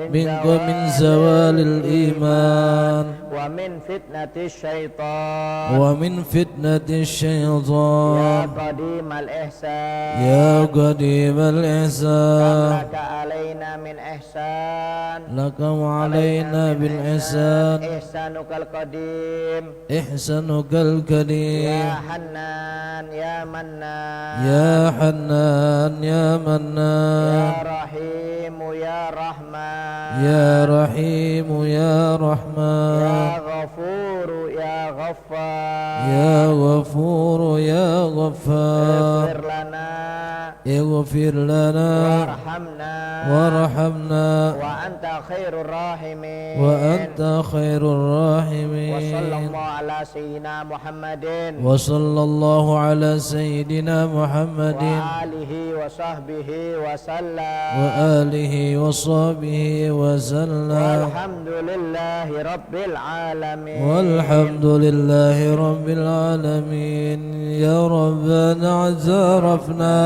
min zawalil iman. Wa min fitnatis syaitan. Wa min fitnatis syaitan. Ya qadimal ihsan. Ya qadimal ihsan. Laka alaina min ihsan. Laka wa alaina bil ihsan. Ihsanukal qadim. Ihsanukal qadim. Ya Hannan ya Mannan. Ya Hannan ya Mannan. Ya Rahimu ya Rahman. Ya Rahimu ya Rahman. Ya Ghafuru ya Ghaffar. Ya Ghafuru ya Ghaffar. Ighfir lana. Ighfir lana. Warhamna. Warhamna. Wa anta khairur rahimin. Wa anta khairur rahimin. Wa sallallahu ala sayyidina Muhammadin. Wa sallallahu ala sayyidina Muhammadin. Wa alihi wa sahbihi wa sallam. Wa alihi wa sahbihi wa sallam. Walhamdulillahi rabbil alamin. Walhamdulillahi rabbil alamin. Ya Rabbana azarafna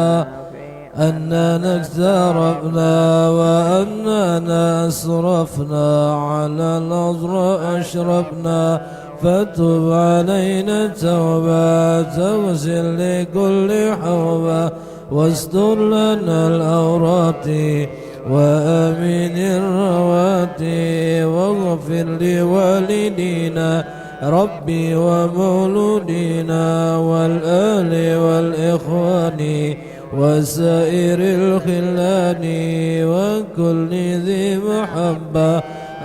أننا اقتربنا وأننا أسرفنا على الأضر أشرفنا فتب علينا توبة تغسل لكل حوبة واستر لنا الأورات وآمن الرواتي واغفر لوالدينا ربي ومولودينا والآل والإخوان وسائر الخلان وكل ذي محبة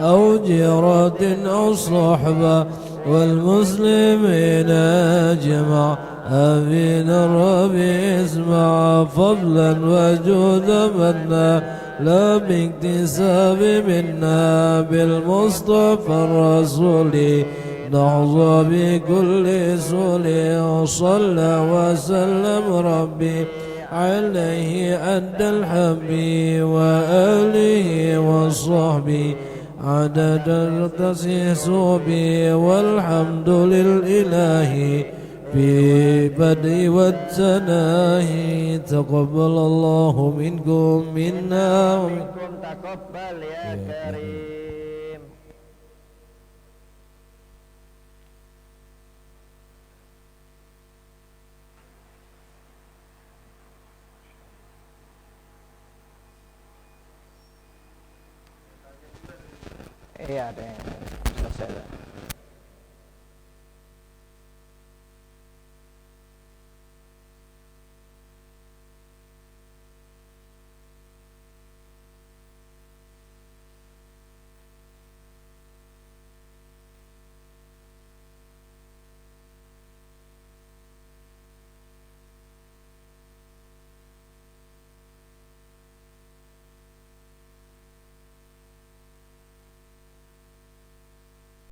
أو جيرة أو صحبة والمسلمين أجمع آمين الرب اسمع فضلا وجود منا لا باكتساب منا بالمصطفى الرسول نحظى بكل سول صلى وسلم ربي عليه أدى الحبي وآله وصحبه عدد التسيسوب والحمد للإله في بدء والتناهي تقبل الله منكم منا ومنكم تقبل يا كريم. Iya, ada yang selesai.